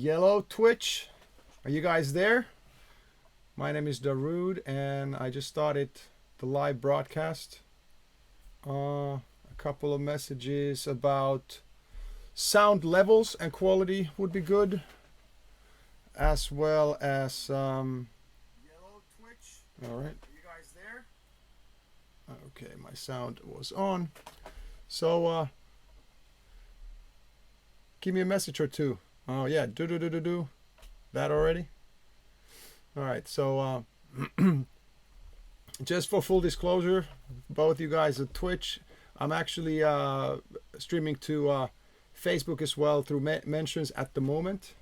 Yellow Twitch. Are you guys there? My name is Darude and I just started the live broadcast. A couple of messages about sound levels and quality would be good, as well as Yellow Twitch. All right. Are you guys there? Okay, my sound was on. So give me a message or two. Oh yeah, do that already. All right, so just for full disclosure, both you guys at Twitch, I'm actually streaming to Facebook as well through mentions at the moment,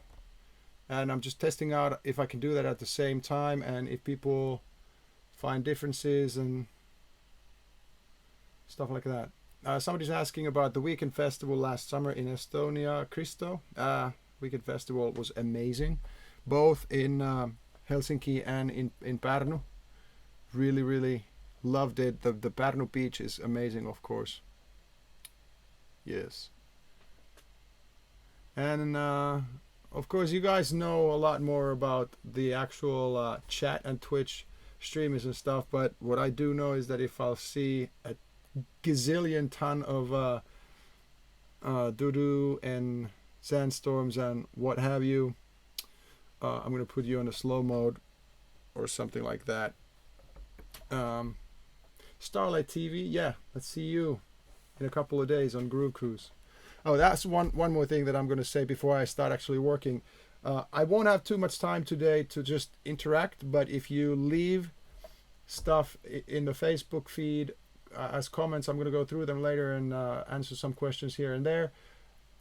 and I'm just testing out if I can do that at the same time, and if people find differences and stuff like that. Somebody's asking about the Weekend Festival last summer in Estonia, Kristo. Weekend Festival was amazing, both in Helsinki and in Pärnu. Really loved it. The Pärnu beach is amazing, of course. Yes. And of course you guys know a lot more about the actual chat and Twitch streamers and stuff, but what I do know is that if I'll see a gazillion ton of doo-doo and sandstorms and what have you, I'm gonna put you on a slow mode or something like that. Starlight TV, yeah, let's see you in a couple of days on Groove Cruise. Oh, that's one more thing that I'm gonna say before I start actually working. I won't have too much time today to just interact, but if you leave stuff in the Facebook feed as comments, I'm gonna go through them later and answer some questions here and there.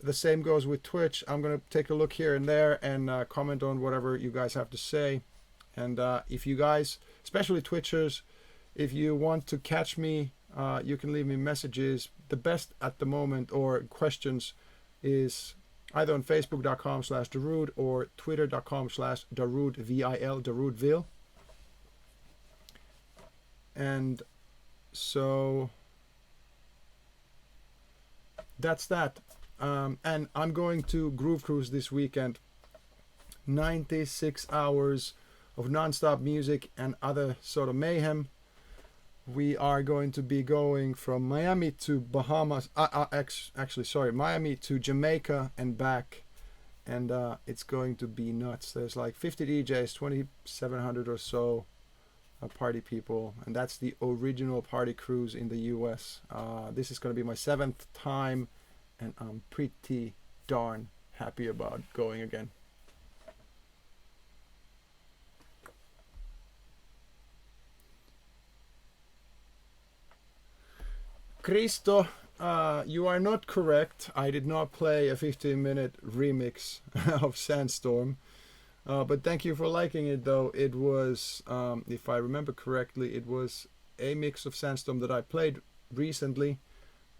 The same goes with Twitch. I'm going to take a look here and there and comment on whatever you guys have to say. And if you guys, especially Twitchers, if you want to catch me, you can leave me messages. The best at the moment, or questions, is either on facebook.com/Darude or twitter.com/Darude, V-I-L, Darudeville. And so that's that. And I'm going to Groove Cruise this weekend. 96 hours of non-stop music and other sort of mayhem. We are going to be going from Miami to Bahamas. Miami to Jamaica and back. And it's going to be nuts. There's like 50 DJs, 2,700 or so party people. And that's the original party cruise in the US. This is going to be my 7th time. And I'm pretty darn happy about going again. Cristo, you are not correct. I did not play a 15-minute remix of Sandstorm. But thank you for liking it, though. It was, if I remember correctly, it was a mix of Sandstorm that I played recently.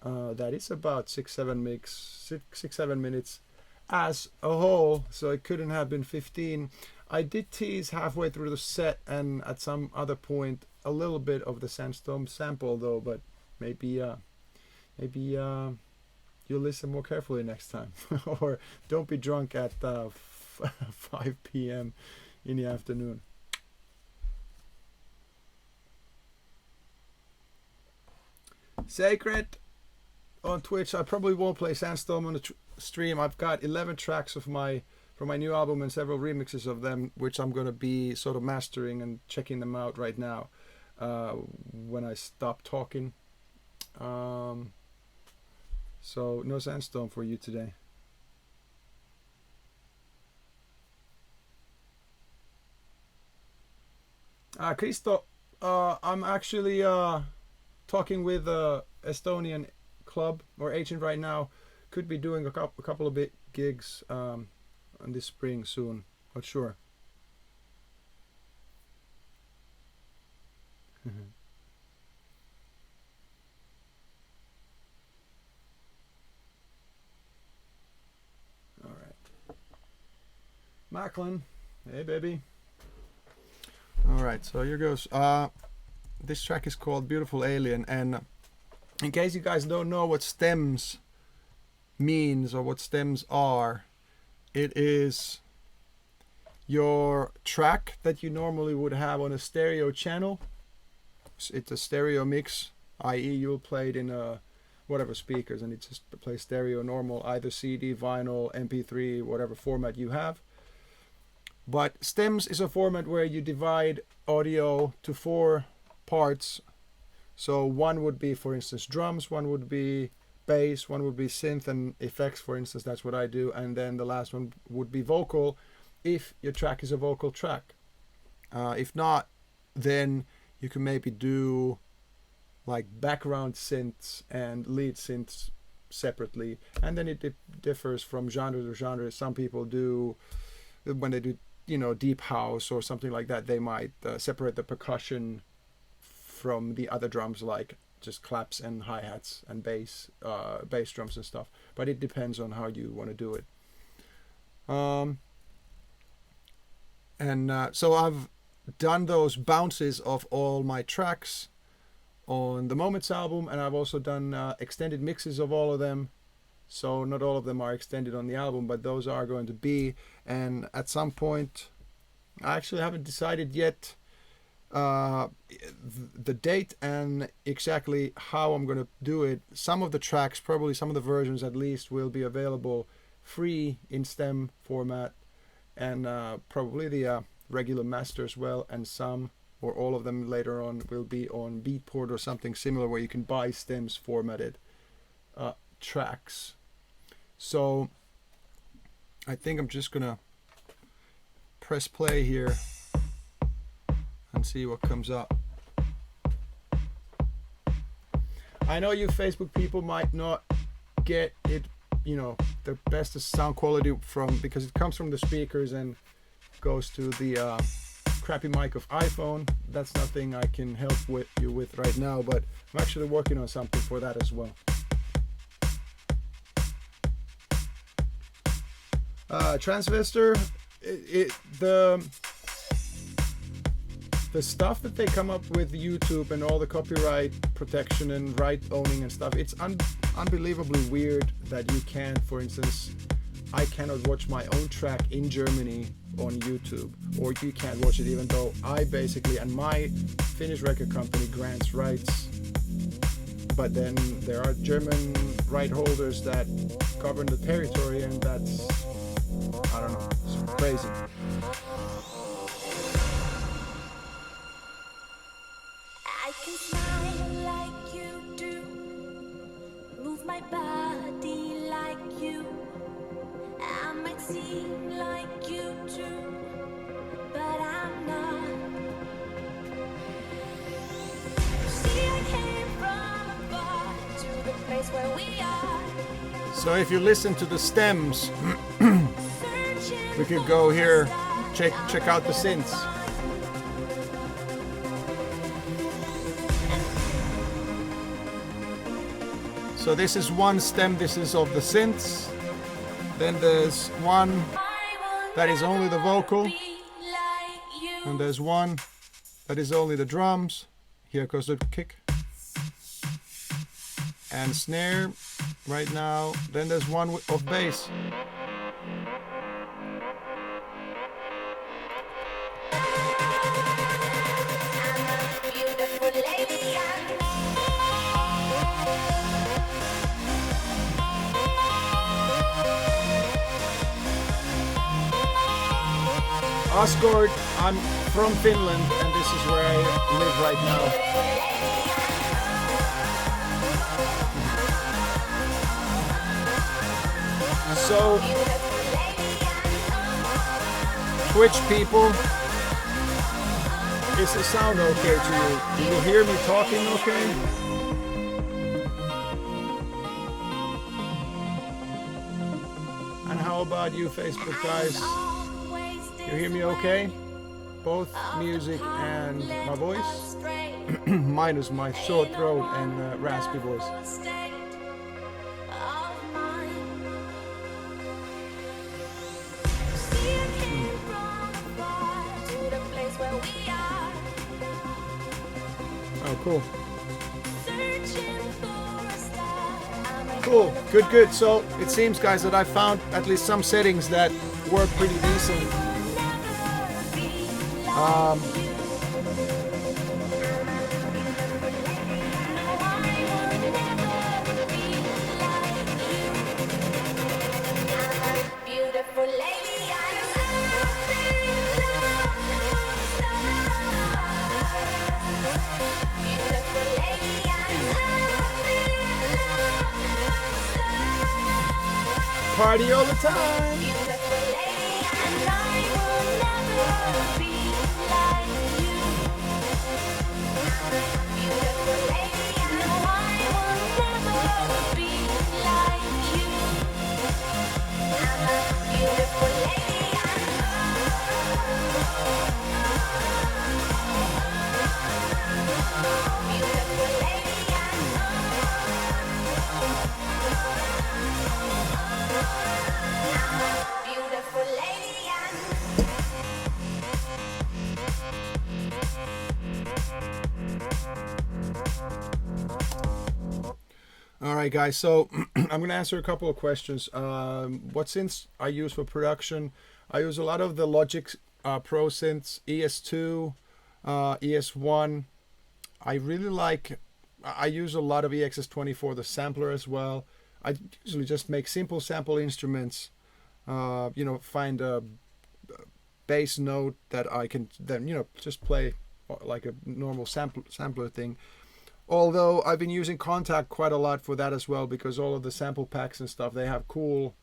That is about 6-7 minutes as a whole, so it couldn't have been 15. I did tease halfway through the set and at some other point a little bit of the Sandstorm sample, though, but maybe you'll listen more carefully next time. Or don't be drunk at 5 p.m. in the afternoon. Sacred on Twitch. I probably won't play Sandstorm on the stream. I've got 11 tracks of from my new album and several remixes of them, which I'm going to be sort of mastering and checking them out right now when I stop talking. So no Sandstorm for you today. Kristo, I'm actually talking with Estonian club or agent right now. Could be doing a couple of big gigs on this spring soon, not sure. All right, Macklin, hey baby. All right, so here goes. This track is called Beautiful Alien, and in case you guys don't know what stems means or what stems are, it is your track that you normally would have on a stereo channel. It's a stereo mix, i.e. you'll play it in a whatever speakers and it just plays stereo normal, either CD, vinyl, MP3, whatever format you have. But stems is a format where you divide audio to 4 parts. So one would be, for instance, drums, one would be bass, one would be synth and effects, for instance, that's what I do, and then the last one would be vocal, if your track is a vocal track. If not, then you can maybe do like background synths and lead synths separately, and then it differs from genre to genre. Some people do, when they do, you know, deep house or something like that, they might separate the percussion from the other drums, like just claps and hi-hats and bass drums and stuff. But it depends on how you want to do it. So I've done those bounces of all my tracks on the Moments album, and I've also done extended mixes of all of them. So not all of them are extended on the album, but those are going to be. And at some point, I actually haven't decided yet the date and exactly how I'm going to do it. Some of the tracks, probably some of the versions at least, will be available free in stem format, and probably the regular master as well, and some or all of them later on will be on Beatport or something similar where you can buy stems formatted tracks. So I think I'm just gonna press play here and see what comes up. I know you Facebook people might not get it, you know, the best sound quality from, because it comes from the speakers and goes to the crappy mic of iPhone. That's nothing I can help you with right now, but I'm actually working on something for that as well. Transistor, the stuff that they come up with YouTube and all the copyright protection and right owning and stuff, it's unbelievably weird that you can't, for instance, I cannot watch my own track in Germany on YouTube, or you can't watch it even though I basically, and my Finnish record company grants rights, but then there are German right holders that govern the territory, and that's, I don't know, it's crazy. I can smile like you do, move my body like you. I might seem like you too, but I'm not. See, I came from afar to the place where we are. So if you listen to the stems, we could go here, check out the synths. So this is one stem, this is of the synths. Then there's one that is only the vocal. And there's one that is only the drums. Here goes the kick. And snare right now. Then there's one of bass. Asgård, I'm from Finland and this is where I live right now. So, Twitch people, is the sound okay to you? Do you hear me talking okay? And how about you Facebook guys? You hear me okay? Both music and my voice? Minus my sore throat and raspy voice. Oh, cool. Cool, good. So it seems, guys, that I found at least some settings that work pretty decent. Beautiful lady, I'm in love with stars. Beautiful lady, I'm in love with stars. Party all the time. Beautiful lady, and I will never be like you. Beautiful lady, and I will never be like you. Beautiful lady, beautiful lady, beautiful lady, All right, guys. So I'm going to answer a couple of questions. What synths I use for production? I use a lot of the Logic Pro synths, ES2, ES1. I really like. I use a lot of EXS24, the sampler as well. I usually just make simple sample instruments. Find a bass note that I can then just play like a normal sampler thing. Although I've been using Contact quite a lot for that as well, because all of the sample packs and stuff, they have cool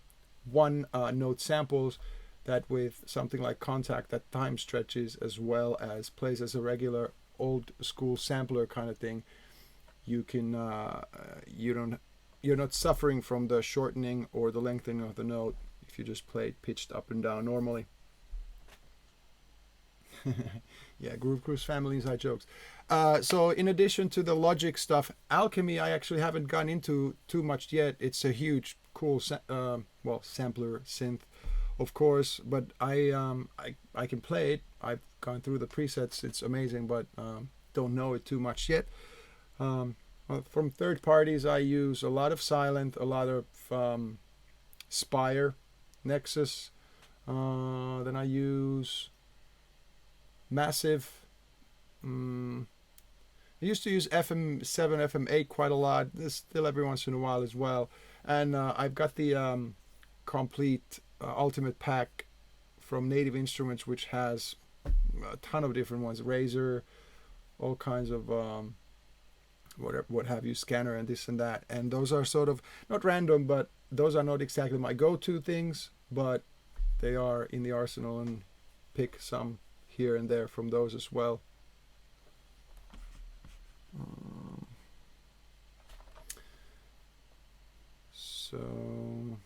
one note samples that with something like Contact that time stretches as well as plays as a regular old school sampler kind of thing. You can you're not suffering from the shortening or the lengthening of the note if you just play it pitched up and down normally. Yeah, Groove Cruise family inside jokes. So in addition to the Logic stuff, Alchemy I actually haven't gone into too much yet. It's a huge, cool, sampler synth, of course. But I can play it. I've gone through the presets. It's amazing, but don't know it too much yet. From third parties, I use a lot of Silent, a lot of Spire, Nexus. Then I use Massive. I used to use FM7, FM8 quite a lot. This still every once in a while as well. And I've got the complete Ultimate Pack from Native Instruments, which has a ton of different ones. Razor, all kinds of what have you, scanner and this and that. And those are sort of not random, but those are not exactly my go-to things, but they are in the arsenal, and pick some here and there from those as well. So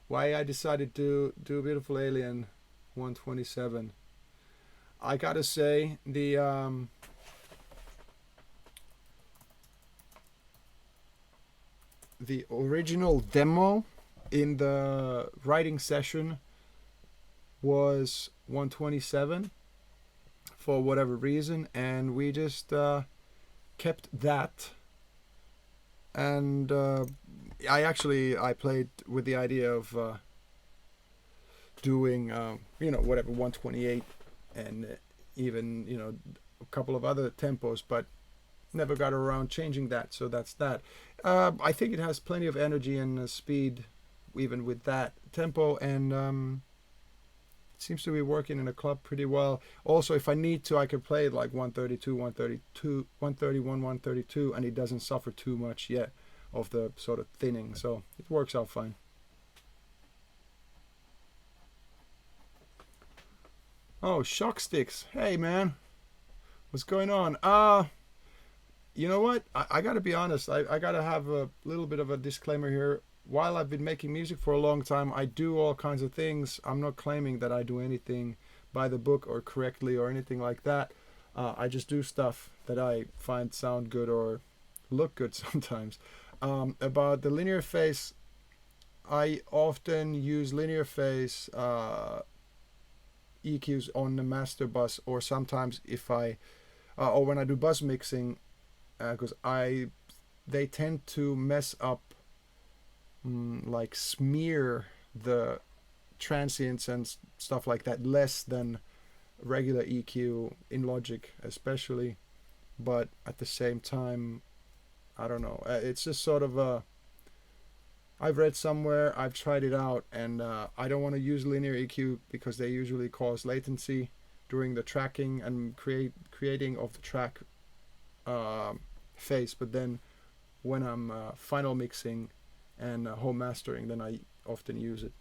why I decided to do a Beautiful Alien 127. I gotta say the original demo in the writing session was 127 for whatever reason, and we just kept that. And I played with the idea of doing whatever 128 and even a couple of other tempos, but never got around changing that. So that's that. I think it has plenty of energy and speed even with that tempo, and it seems to be working in a club pretty well. Also, if I need to, I can play it like 132, 132, 131, 132, and it doesn't suffer too much yet of the sort of thinning, so it works out fine. Oh, Shock Sticks. Hey man, what's going on? You know what? I gotta be honest. I gotta have a little bit of a disclaimer here. While I've been making music for a long time, I do all kinds of things. I'm not claiming that I do anything by the book or correctly or anything like that. I just do stuff that I find sound good or look good sometimes. About the linear phase, I often use linear phase EQs on the master bus, or sometimes if I or when I do bus mixing, because they tend to mess up, like smear the transients and stuff like that less than regular EQ in Logic, especially. But at the same time, I don't know. It's just sort of a. I've read somewhere, I've tried it out, and I don't want to use linear EQ because they usually cause latency during the tracking and creating of the track phase. But then when I'm final mixing and home mastering, then I often use it.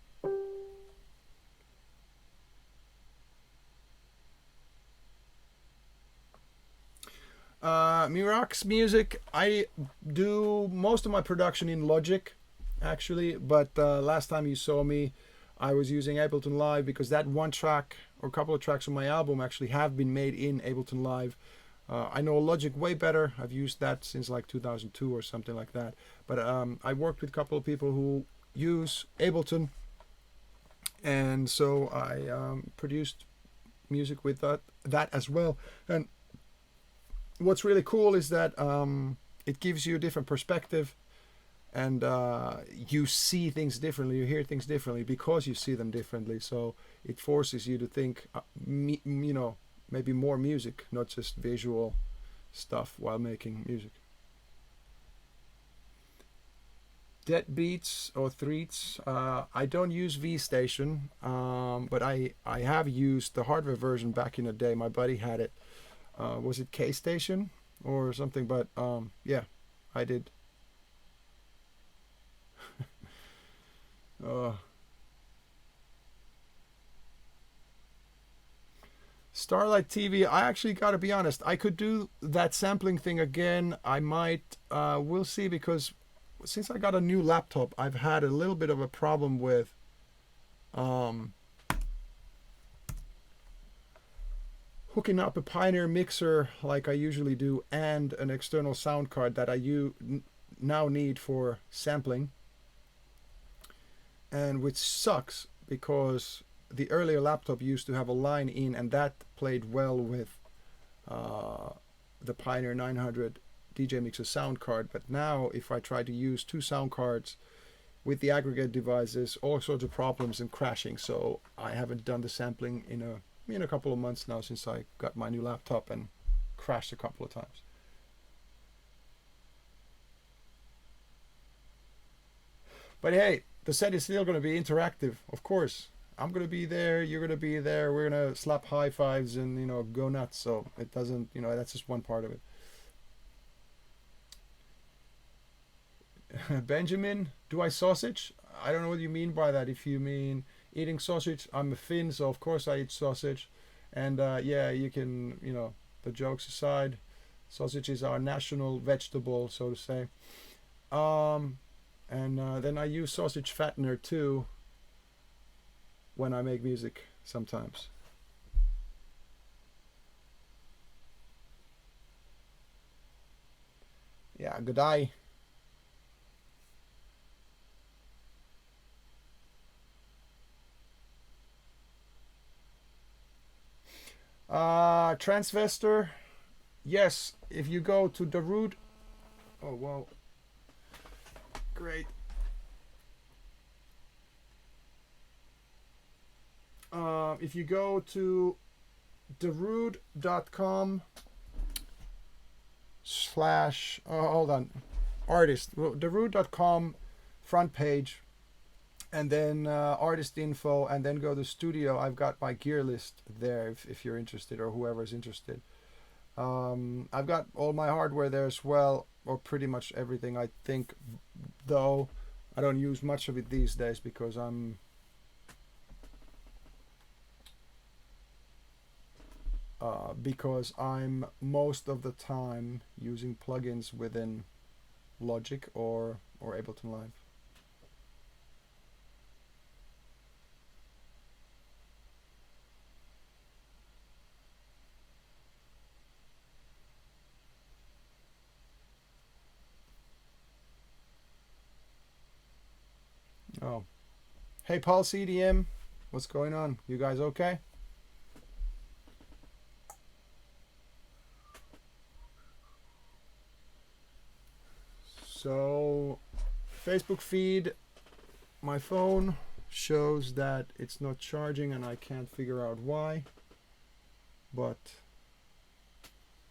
Mirax music, I do most of my production in Logic, actually, but last time you saw me, I was using Ableton Live because that one track or a couple of tracks on my album actually have been made in Ableton Live. I know Logic way better. I've used that since like 2002 or something like that. But I worked with a couple of people who use Ableton, and so I produced music with that as well. And what's really cool is that it gives you a different perspective, and you see things differently, you hear things differently because you see them differently. So it forces you to think, maybe more music, not just visual stuff while making music. Dead beats or threats. I don't use V-Station, but I have used the hardware version back in the day. My buddy had it. Was it K-Station or something? But yeah, I did. Starlight TV, I actually got to be honest, I could do that sampling thing again. I might, we'll see, because since I got a new laptop, I've had a little bit of a problem with hooking up a Pioneer mixer like I usually do and an external sound card that I now need for sampling, and which sucks because the earlier laptop used to have a line in, and that played well with the Pioneer 900 DJ Mixer sound card. But now if I try to use two sound cards with the aggregate devices, all sorts of problems and crashing. So I haven't done the sampling in a couple of months now, since I got my new laptop and crashed a couple of times. But hey, the set is still going to be interactive, of course. I'm going to be there, you're going to be there, we're going to slap high fives and, go nuts. So it doesn't, that's just one part of it. Benjamin, do I sausage? I don't know what you mean by that. If you mean eating sausage, I'm a Finn, so of course I eat sausage. And yeah, you can, the jokes aside, sausage is our national vegetable, so to say. And then I use sausage fattener too when I make music sometimes. Yeah, good eye. Transvestor, yes, if you go to Darude, oh wow, great. If you go to darude.com / hold on, artist, darude.com front page, and then artist info, and then go to studio. I've got my gear list there if you're interested, or whoever's interested. I've got all my hardware there as well, or pretty much everything, I think, though I don't use much of it these days because I'm most of the time using plugins within Logic or Ableton Live. Oh, hey Pulse EDM, what's going on? You guys okay? So, Facebook feed, my phone, shows that it's not charging, and I can't figure out why, but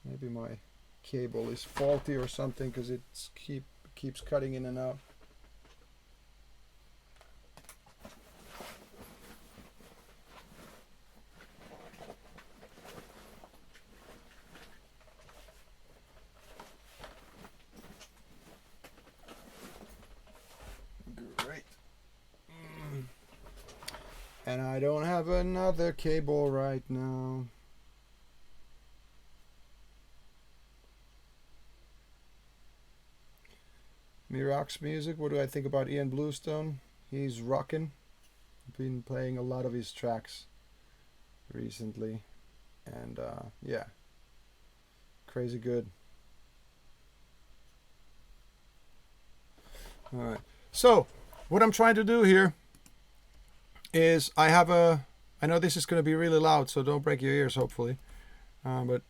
maybe my cable is faulty or something, because it keeps cutting in and out. Great. And I don't have another cable right now. Mirax music, what do I think about Ian Bluestone? He's rocking. I've been playing a lot of his tracks recently, and yeah, crazy good. Alright, so what I'm trying to do here is I know this is going to be really loud, so don't break your ears hopefully, but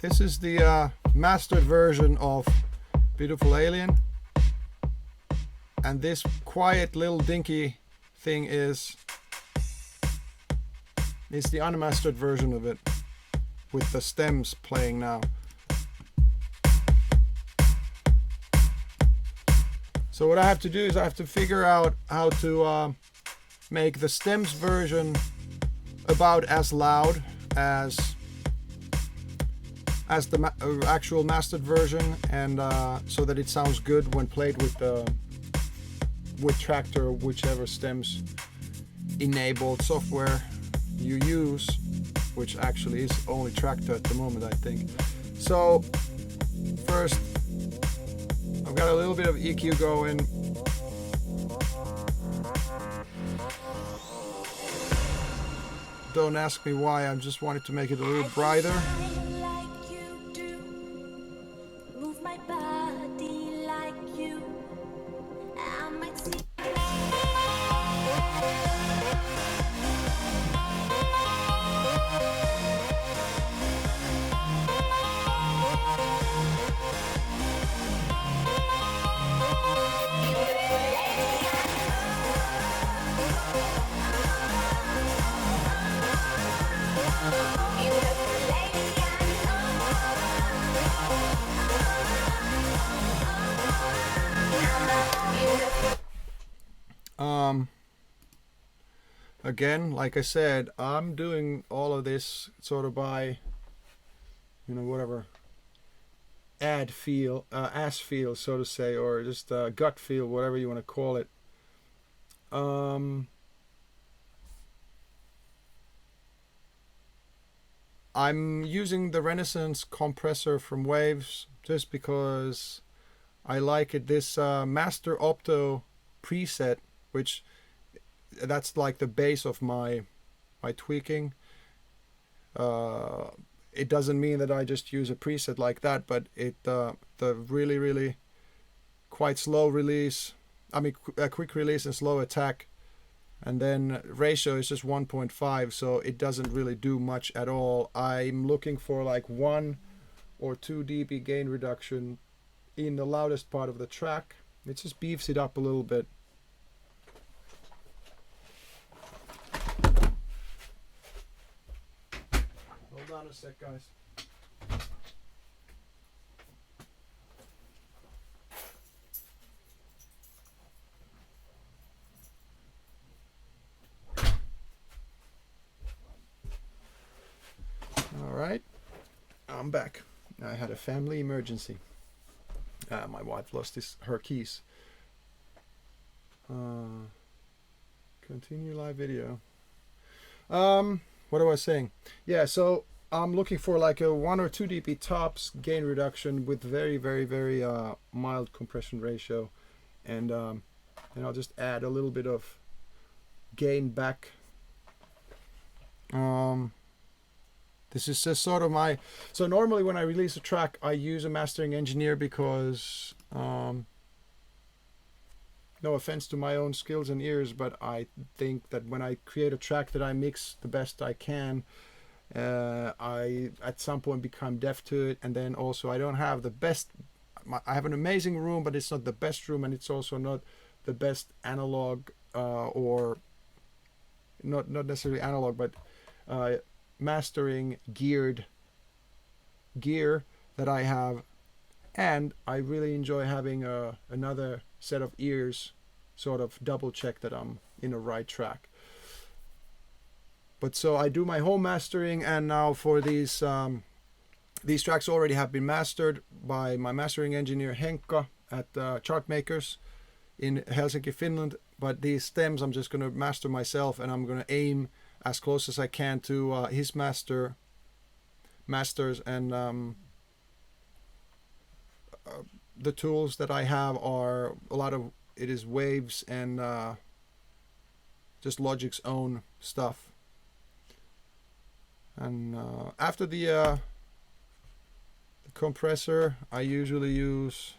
this is the mastered version of Beautiful Alien, and this quiet little dinky thing is the unmastered version of it, with the stems playing now. So what I have to do is I have to figure out how to make the stems version about as loud as the actual mastered version, and so that it sounds good when played with Traktor, whichever stems enabled software you use, which actually is only Traktor at the moment, I think. So first, I've got a little bit of EQ going. Don't ask me why, I just wanted to make it a little brighter. Again, like I said, I'm doing all of this sort of by, whatever, ass feel, so to say, or just gut feel, whatever you want to call it. I'm using the Renaissance compressor from Waves just because I like it. This Master Opto preset, which that's like the base of my tweaking. It doesn't mean that I just use a preset like that, but the really quite slow release, a quick release and slow attack, and then ratio is just 1.5, so it doesn't really do much at all. I'm looking for like 1 or 2 dB gain reduction in the loudest part of the track. It just beefs it up a little bit. Hold on a sec, guys. All right, I'm back. I had a family emergency. My wife lost her keys. Continue live video. What was I saying? Yeah, so I'm looking for like a 1 or 2 dB tops gain reduction with very mild compression ratio, and I'll just add a little bit of gain back. This is just sort of my... So normally when I release a track, I use a mastering engineer because, no offense to my own skills and ears, but I think that when I create a track that I mix the best I can, I at some point become deaf to it, and then also I don't have the best... I have an amazing room, but it's not the best room, and it's also not the best analog or not necessarily analog, but mastering gear that I have, and I really enjoy having another set of ears, sort of double check that I'm in the right track. But so I do my home mastering, and now for these tracks already have been mastered by my mastering engineer Henkka at Chartmakers in Helsinki, Finland. But these stems I'm just going to master myself, and I'm going to aim as close as I can to his masters, and the tools that I have are a lot of it is Waves and just Logic's own stuff. And after the compressor, I usually use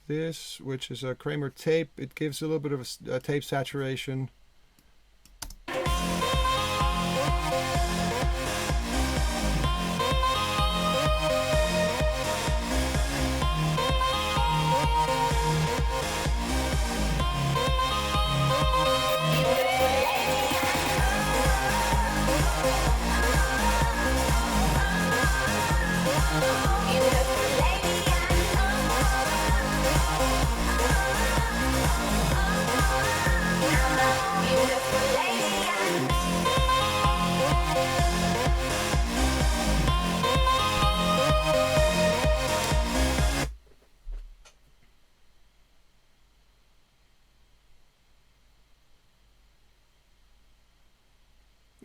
this, which is a Kramer tape. It gives a little bit of a tape saturation.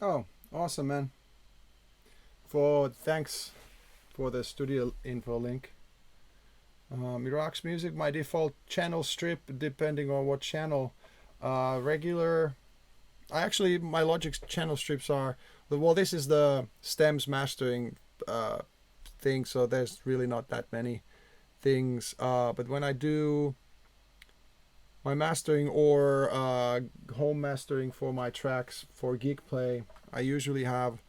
Oh, awesome, man. Thanks for the studio info link. Iraq's music, my default channel strip, depending on what channel. Regular. My Logic's channel strips are. Well, this is the stems mastering thing, so there's really not that many things. But when I do my mastering or home mastering for my tracks for gig play, I usually have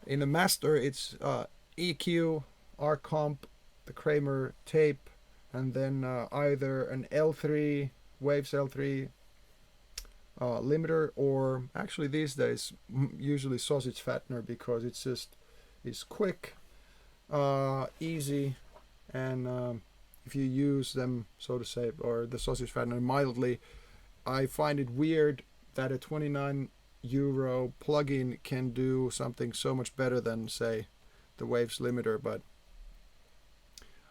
in the master it's EQ, R comp, the Kramer tape, and then either an L3 Waves L3 limiter, or actually these days usually sausage fattener, because it's quick, easy, and if you use them, so to say, or the sausage fattener mildly, I find it weird that a 29 euro plugin can do something so much better than, say, the Waves limiter, but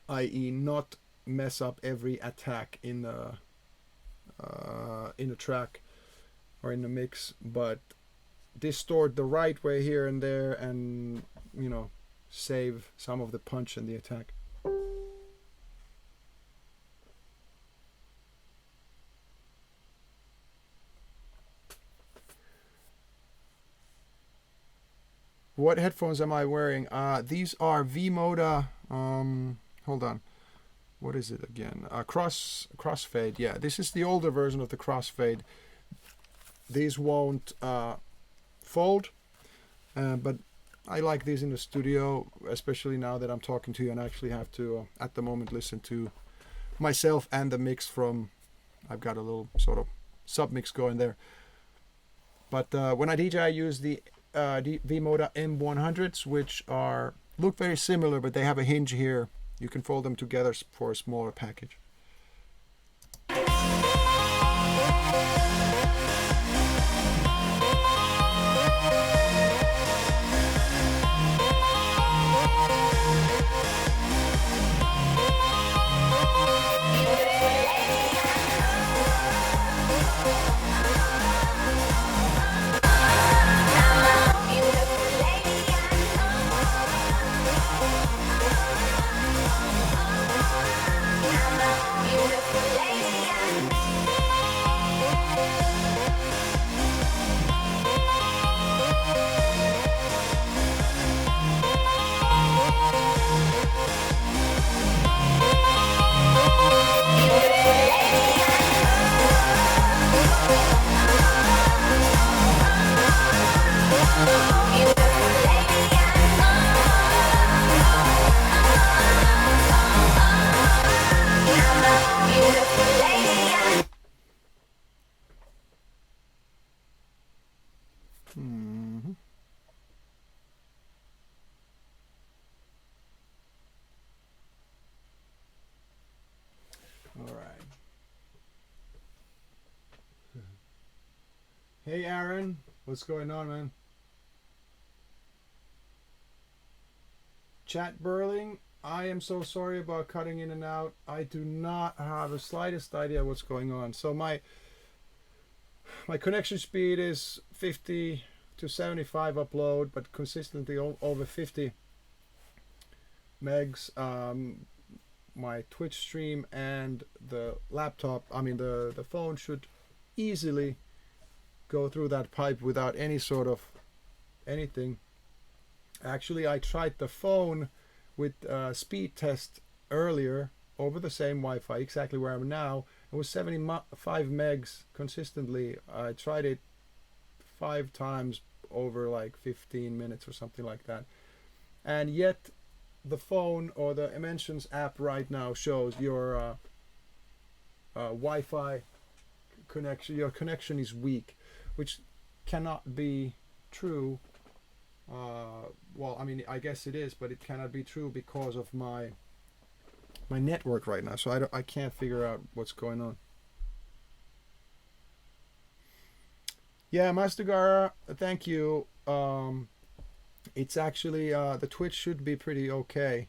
i.e. not mess up every attack in the track or in the mix, but distort the right way here and there, and save some of the punch in the attack. What headphones am I wearing? These are V-Moda. Hold on. What is it again? Crossfade. Yeah, this is the older version of the Crossfade. These won't fold, but I like these in the studio, especially now that I'm talking to you and I actually have to, at the moment, listen to myself and the mix from. I've got a little sort of submix going there. But when I DJ, I use the V-Moda M100s, which look very similar, but they have a hinge here. You can fold them together for a smaller package. Mhm. All right. Hey, Aaron. What's going on, man? Chat Burling, I am so sorry about cutting in and out. I do not have the slightest idea what's going on. So my connection speed is 50 to 75 upload, but consistently over 50 megs. My Twitch stream and the laptop, I mean the phone should easily go through that pipe without any sort of anything. Actually, I tried the phone with speed test earlier over the same Wi-Fi, exactly where I'm now. It was 75 megs consistently. I tried it 5 times over like 15 minutes or something like that. And yet the phone or the Dimensions app right now shows your Wi-Fi connection, your connection is weak, which cannot be true. Well, I mean, I guess it is, but it cannot be true because of my network right now. So I can't figure out what's going on. Yeah, Master Gara, thank you. It's actually the Twitch should be pretty okay.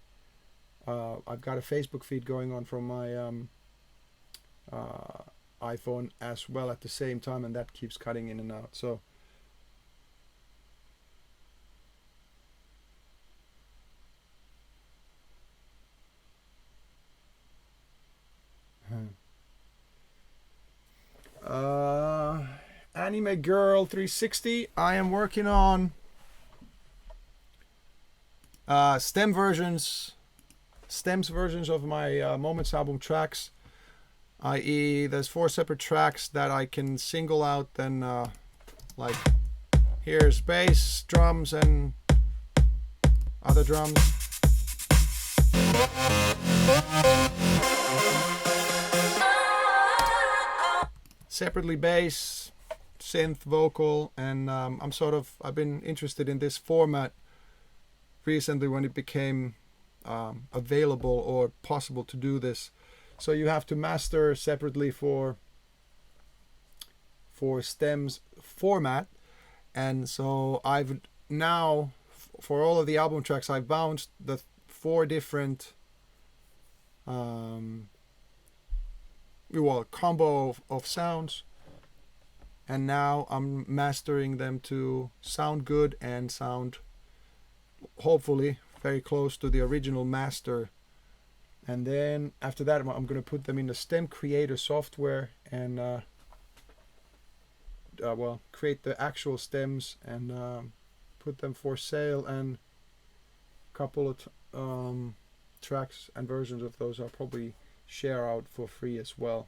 I've got a Facebook feed going on from my iPhone as well at the same time, and that keeps cutting in and out. So. Anime Girl 360. I am working on stems versions of my Moments album tracks. I.e., there's 4 separate tracks that I can single out. Then, like, here's bass, drums, and other drums. Separately bass, synth, vocal, and I've been interested in this format recently when it became available or possible to do this. So you have to master separately for stems format, and so I've now for all of the album tracks I've bounced the 4 different combo of sounds, and now I'm mastering them to sound good and sound hopefully very close to the original master. And then after that I'm going to put them in the Stem Creator software and create the actual stems and put them for sale, and a couple of tracks and versions of those I'll probably share out for free as well.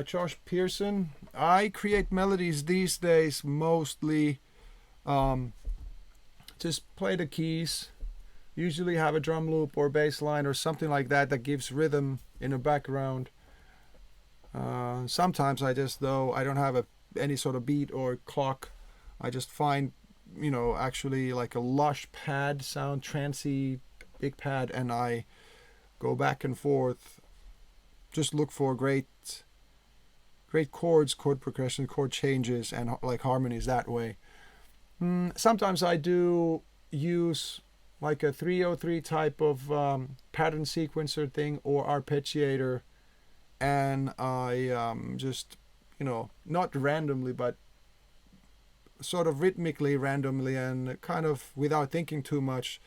Josh Pearson, I create melodies these days mostly just play the keys, usually have a drum loop or bass line or something like that that gives rhythm in the background. Sometimes I don't have any sort of beat or clock. I just find, actually like a lush pad sound, trancy big pad, and I go back and forth, just look for great chords, chord progression, chord changes, and like harmonies that way. Sometimes I do use like a 303 type of pattern sequencer thing or arpeggiator, and I just, not randomly, but sort of rhythmically randomly and kind of without thinking too much,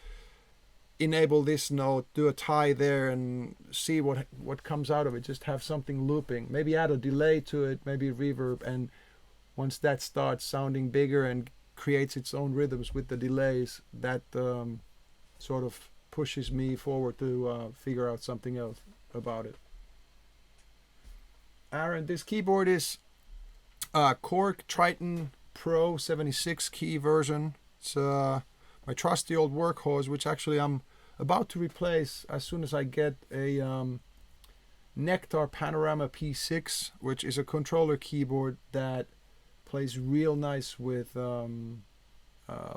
enable this note, do a tie there, and see what comes out of it. Just have something looping, maybe add a delay to it, maybe reverb, and once that starts sounding bigger and creates its own rhythms with the delays, that sort of pushes me forward to figure out something else about it. Aaron, this keyboard is Korg Triton Pro 76 key version. It's my trusty old workhorse, which actually I'm about to replace as soon as I get a Nectar Panorama P6, which is a controller keyboard that plays real nice with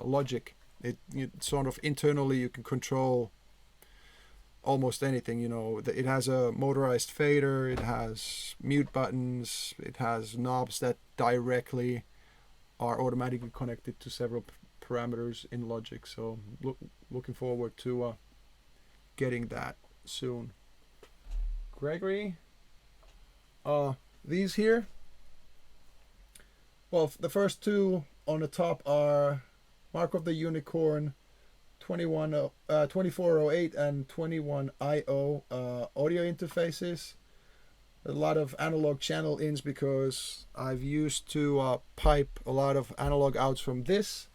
Logic. It sort of internally you can control almost anything. It has a motorized fader, it has mute buttons, it has knobs that directly are automatically connected to several parameters in Logic. So looking forward to getting that soon. Gregory, these here, well, the first two on the top are Mark of the Unicorn 2408 and 21IO audio interfaces. A lot of analog channel ins because I've used to pipe a lot of analog outs from this.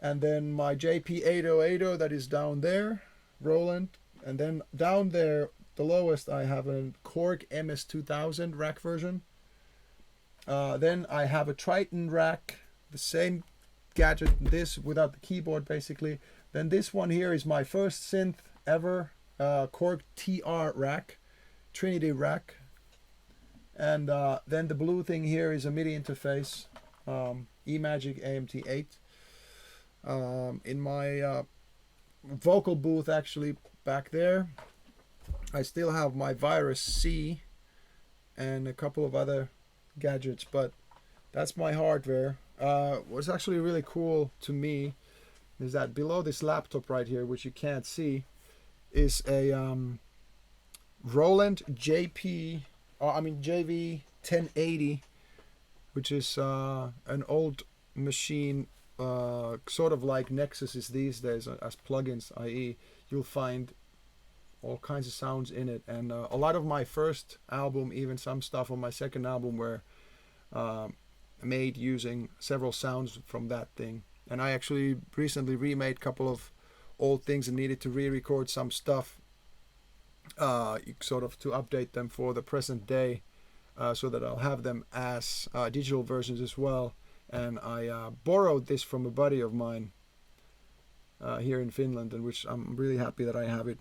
And then my JP8080 that is down there, Roland. And then down there, the lowest, I have a Korg MS2000 rack version. Then I have a Triton rack, the same gadget, this without the keyboard basically. Then this one here is my first synth ever, Korg TR rack, Trinity rack. And then the blue thing here is a MIDI interface, eMagic AMT8. In my vocal booth actually back there, I still have my Virus C and a couple of other gadgets, but that's my hardware. What's actually really cool to me is that below this laptop right here, which you can't see, is a Roland JV 1080, which is an old machine, sort of like Nexus is these days as plugins, i.e. you'll find all kinds of sounds in it, and a lot of my first album, even some stuff on my second album, were made using several sounds from that thing. And I actually recently remade a couple of old things and needed to re-record some stuff, sort of to update them for the present day, so that I'll have them as digital versions as well. And I borrowed this from a buddy of mine here in Finland, and which I'm really happy that I have it.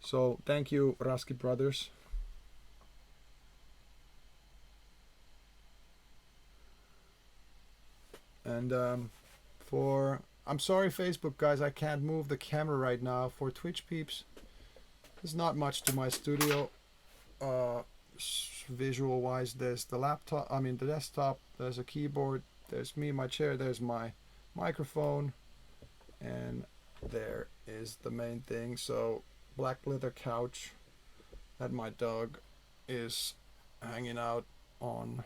So thank you, Raski Brothers. And I'm sorry, Facebook guys, I can't move the camera right now. For Twitch peeps, there's not much to my studio visual wise. There's the the desktop, there's a keyboard, there's me, my chair, there's my microphone, and there is the main thing. So black leather couch that my dog is hanging out on.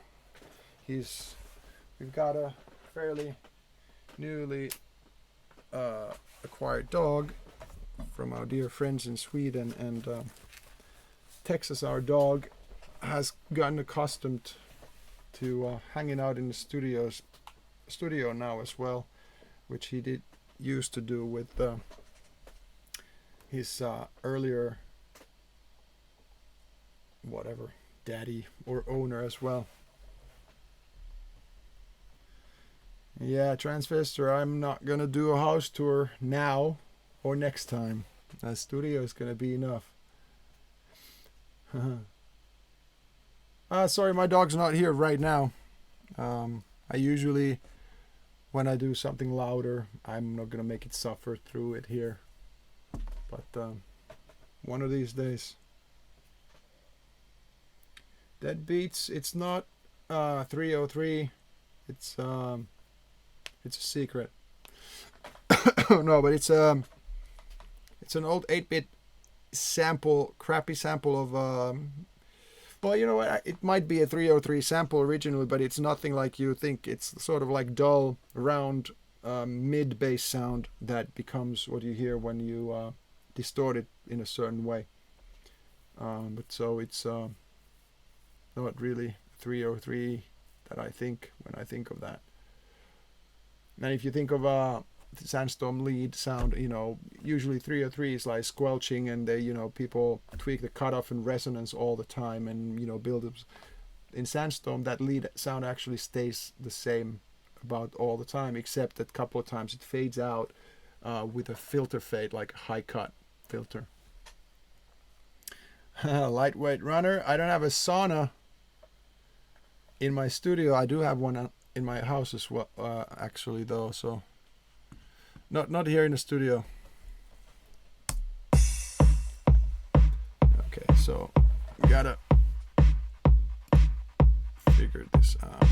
We've got a fairly newly acquired dog from our dear friends in Sweden, and Texas, our dog, has gotten accustomed to hanging out in the studio now as well, which he used to do with his earlier daddy or owner as well. Yeah, Transvestor, I'm not gonna do a house tour now or next time. The studio is gonna be enough. Sorry, my dog's not here right now. I usually, when I do something louder, I'm not gonna make it suffer through it here. But one of these days. Dead Beats, it's not 303. It's a secret. No, but it's an old 8-bit sample, crappy sample of well, you know what, it might be a 303 sample originally, but it's nothing like you think. It's sort of like dull, round, mid bass sound that becomes what you hear when you distort it in a certain way. But so it's not really 303 that I think when I think of that. And if you think of Sandstorm lead sound, usually 303 is like squelching, and they, people tweak the cutoff and resonance all the time, and build up. In Sandstorm, that lead sound actually stays the same about all the time, except that a couple of times it fades out with a filter fade, like a high cut filter. Lightweight runner. I don't have a sauna in my studio. I do have one in my house as well, actually, though. So not here in the studio. Okay, so we gotta figure this out.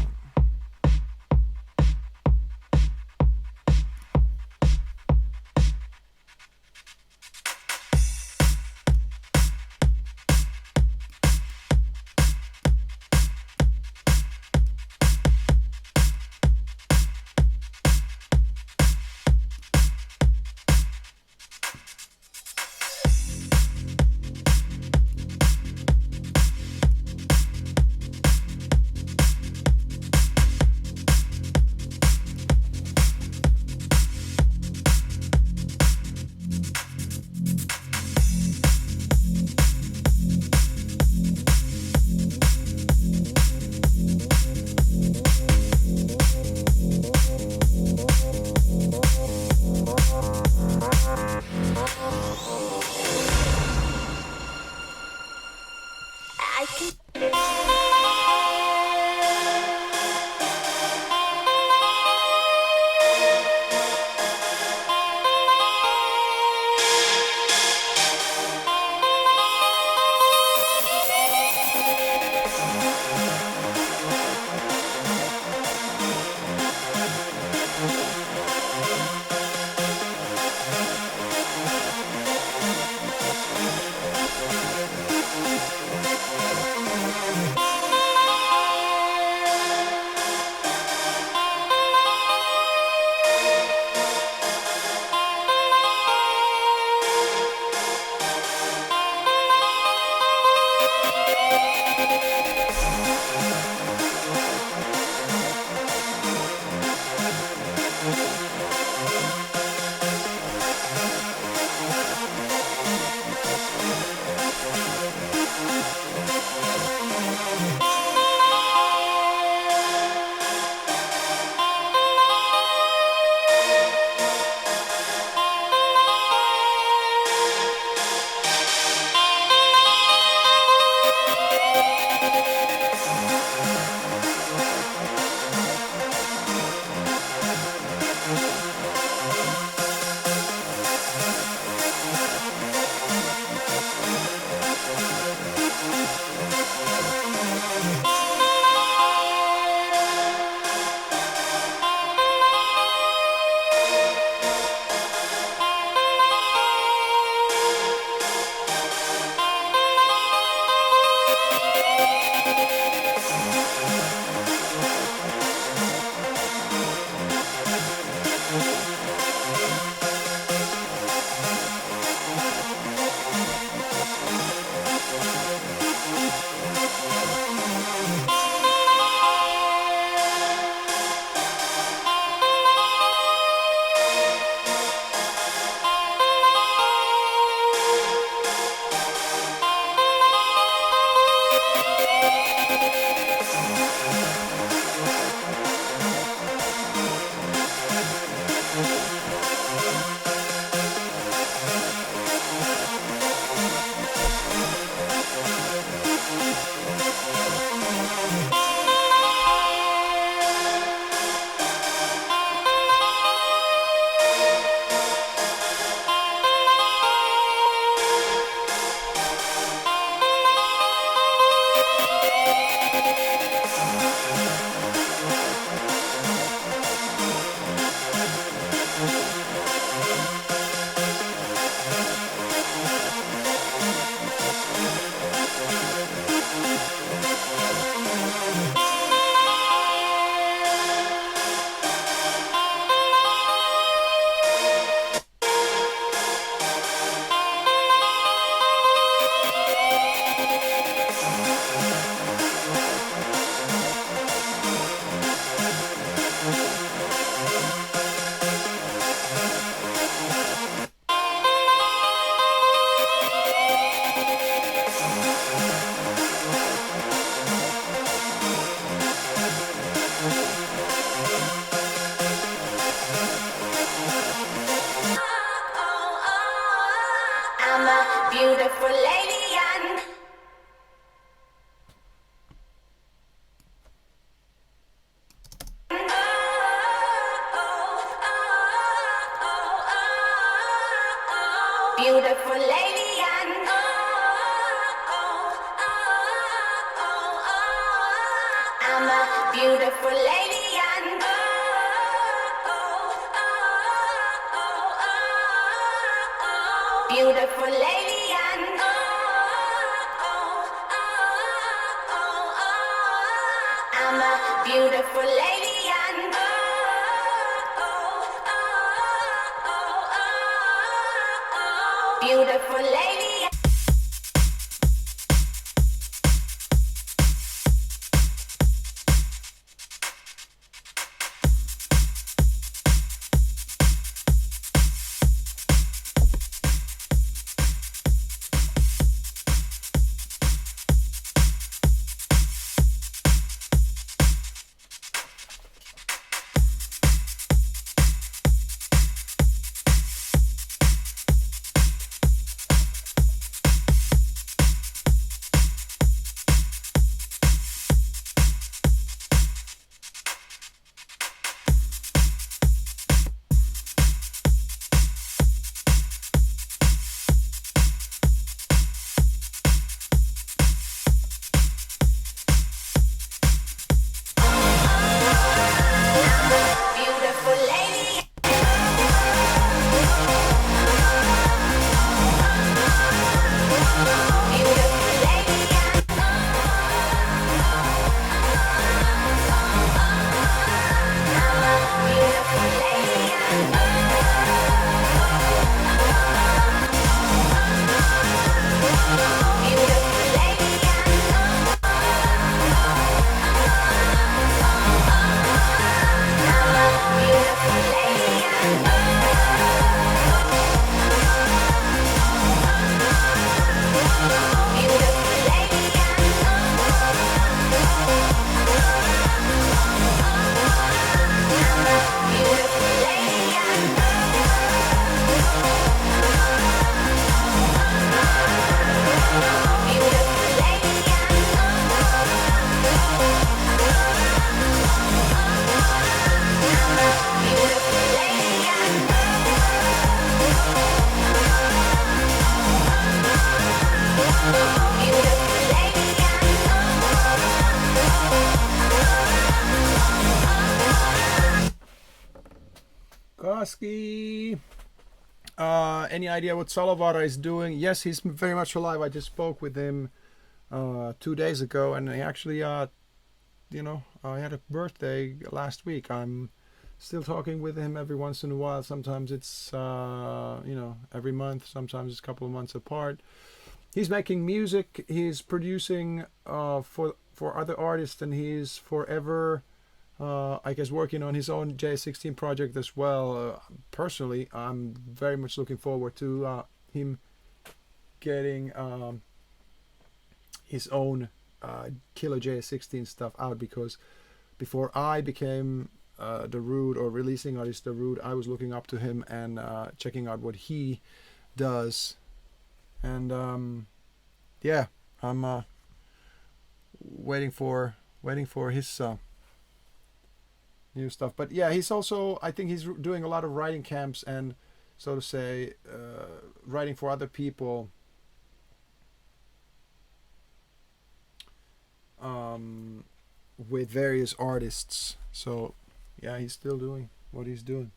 beautiful lady, and I'm a beautiful lady, and beautiful lady, and I'm a beautiful lady, and beautiful lady. Beautiful lady. Beautiful lady. Beautiful lady. Beautiful lady. Beautiful lady. Beautiful lady. Beautiful lady. Beautiful lady. Beautiful lady. Beautiful Koski. Any idea what Salovara is doing? Yes, he's very much alive. I just spoke with him 2 days ago, and he actually, I had a birthday last week. I'm still talking with him every once in a while. Sometimes it's, every month. Sometimes it's a couple of months apart. He's making music. He's producing for other artists, and he's forever, I guess, working on his own J16 project as well. Personally, I'm very much looking forward to him getting his own Killer J16 stuff out, because before I became Darude, or releasing artist Darude, I was looking up to him and checking out what he does. And I'm waiting for his new stuff. But yeah, he's also, I think he's doing a lot of writing camps and, so to say, writing for other people. With various artists. So yeah, he's still doing what he's doing.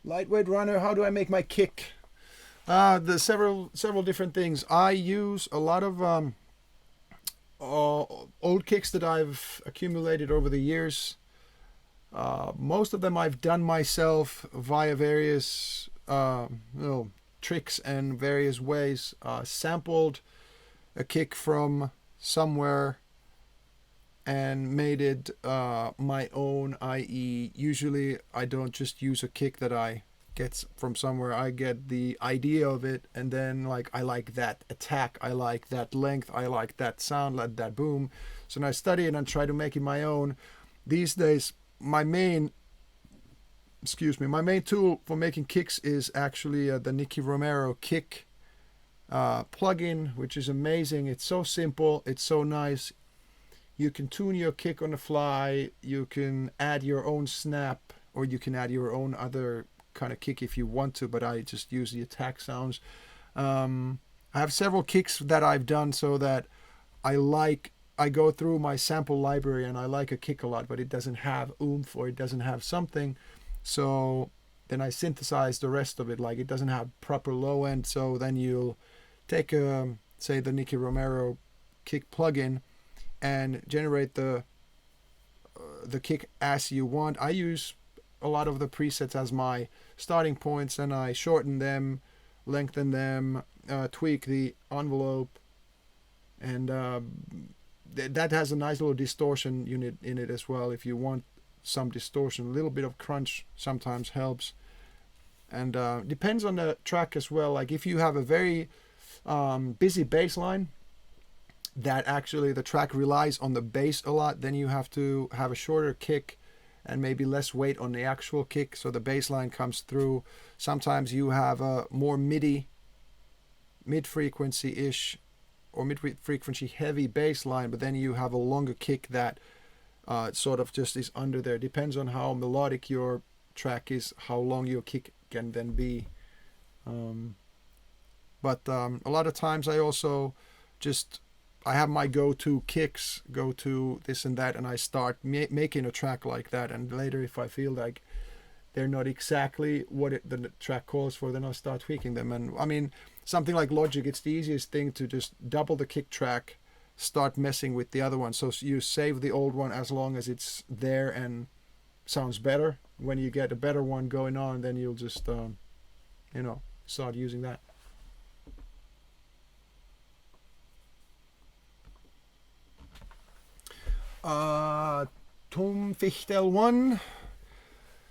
Lightweight runner, how do I make my kick? The several different things. I use a lot of old kicks that I've accumulated over the years. Most of them I've done myself via various tricks and various ways. Sampled a kick from somewhere and made it my own, i.e. usually I don't just use a kick that I get from somewhere. I get the idea of it, and then like I like that attack, I like that length, I like that sound, like that boom. So then I study it and try to make it my own. These days my main tool for making kicks is actually the Nicky Romero kick plugin, which is amazing. It's so simple. It's so nice. You can tune your kick on the fly. You can add your own snap, or you can add your own other kind of kick if you want to, but I just use the attack sounds. I have several kicks that I've done so that I go through my sample library and I like a kick a lot, but it doesn't have oomph or it doesn't have something. So then I synthesize the rest of it, like it doesn't have proper low end. So then you'll take say the Nicky Romero kick plugin and generate the kick as you want. I use a lot of the presets as my starting points, and I shorten them, lengthen them, tweak the envelope, and that has a nice little distortion unit in it as well. If you want some distortion, a little bit of crunch sometimes helps, and depends on the track as well. Like if you have a very busy bass line that actually the track relies on the bass a lot, then you have to have a shorter kick and maybe less weight on the actual kick so the bass line comes through. Sometimes you have a more mid-frequency-ish or mid-frequency heavy bass line, but then you have a longer kick that sort of just is under there. Depends on how melodic your track is, how long your kick can then be. But a lot of times I also I have my go-to kicks, go-to this and that, and I start making a track like that. And later, if I feel like they're not exactly what the track calls for, then I'll start tweaking them. And I mean, something like Logic, it's the easiest thing to just double the kick track, start messing with the other one. So you save the old one as long as it's there and sounds better. When you get a better one going on, then you'll just, start using that. Tom Fichtel 1.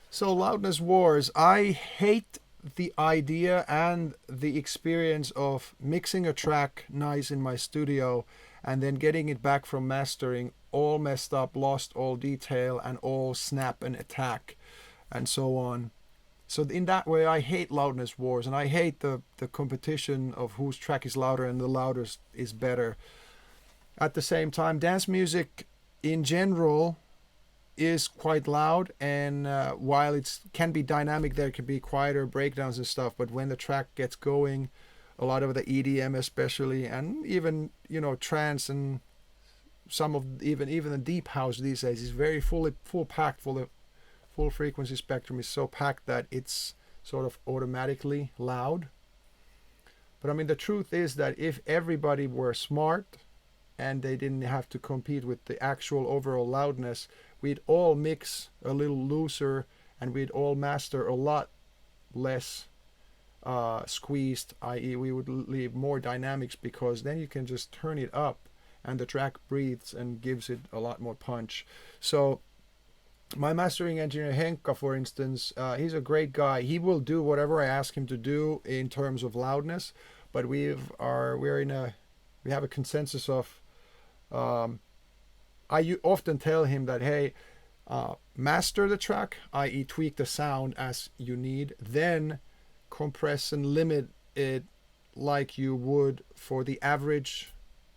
So loudness wars. I hate the idea and the experience of mixing a track nice in my studio and then getting it back from mastering all messed up, lost all detail and all snap and attack and so on. So in that way I hate loudness wars, and I hate the competition of whose track is louder and the loudest is better. At the same time, dance music in general is quite loud, and while it can be dynamic, there can be quieter breakdowns and stuff, but when the track gets going, a lot of the EDM especially, and even trance and some of even the deep house these days is very full packed. Full frequency spectrum is so packed that it's sort of automatically loud. But I mean, the truth is that if everybody were smart and they didn't have to compete with the actual overall loudness, we'd all mix a little looser and we'd all master a lot less squeezed, i.e. we would leave more dynamics, because then you can just turn it up and the track breathes and gives it a lot more punch. So my mastering engineer Henka, for instance, he's a great guy. He will do whatever I ask him to do in terms of loudness, but we have a consensus of I often tell him that, hey, master the track, i.e. tweak the sound as you need, then compress and limit it like you would for the average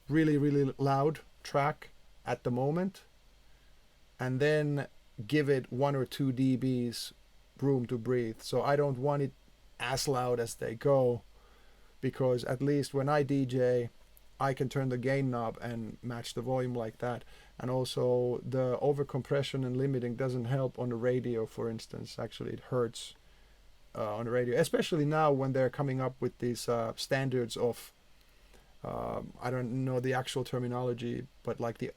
really, really loud track at the moment, and then give it 1 or 2 dBs room to breathe. So I don't want it as loud as they go, because at least when I DJ, I can turn the gain knob and match the volume like that. And also the overcompression and limiting doesn't help on the radio, for instance. Actually, it hurts on the radio, especially now when they're coming up with these standards of I don't know the actual terminology, but like the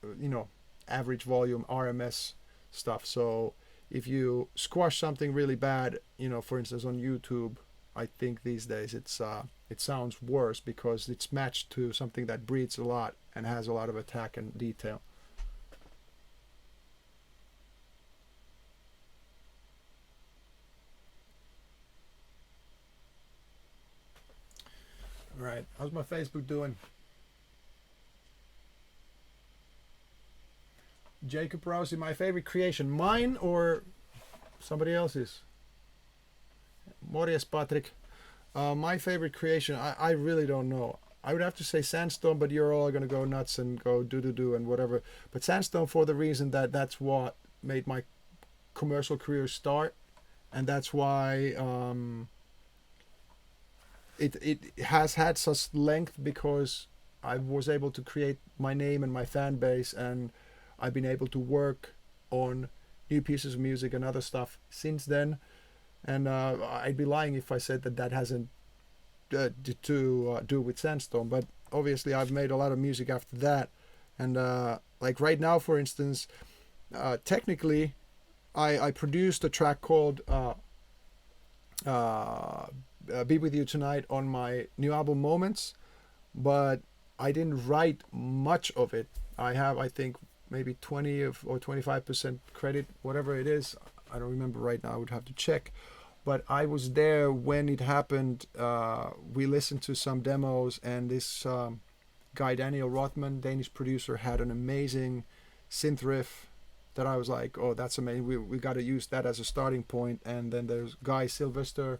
average volume, RMS stuff. So if you squash something really bad, for instance on YouTube, I think these days it sounds worse because it's matched to something that breathes a lot and has a lot of attack and detail. Right, how's my Facebook doing? Jacob Rousey, my favorite creation, mine or somebody else's? Morjes, Patrick. My favorite creation, I really don't know. I would have to say Sandstone, but you're all going to go nuts and go do do do and whatever. But Sandstone, for the reason that that's what made my commercial career start, and that's why it has had such length, because I was able to create my name and my fan base, and I've been able to work on new pieces of music and other stuff since then. And I'd be lying if I said that that hasn't to do with Sandstone. But obviously, I've made a lot of music after that. And like right now, for instance, technically, I produced a track called Be With You Tonight on my new album Moments, but I didn't write much of it. I have, I think, maybe 20 or 25% credit, whatever it is. I don't remember right now. I would have to check. But I was there when it happened. We listened to some demos, and this guy, Daniel Rothman, Danish producer, had an amazing synth riff that I was like, oh, that's amazing. We got to use that as a starting point. And then there's Guy Sylvester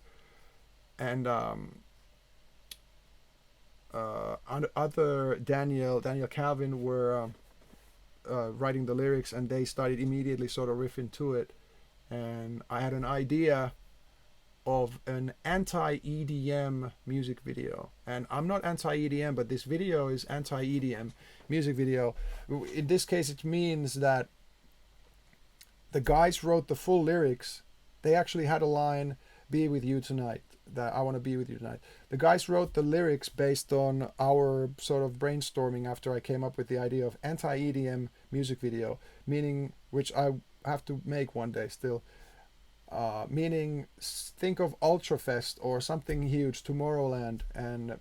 and other Daniel Calvin were writing the lyrics, and they started immediately sort of riffing to it. And I had an idea of an anti-EDM music video, and I'm not anti-EDM, but this video is anti-EDM music video. In this case, it means that the guys wrote the full lyrics. They actually had a line, "Be with you tonight," that I want to be with you tonight. The guys wrote the lyrics based on our sort of brainstorming after I came up with the idea of anti-EDM music video, meaning, which I have to make one day still, meaning think of Ultrafest or something huge, Tomorrowland, and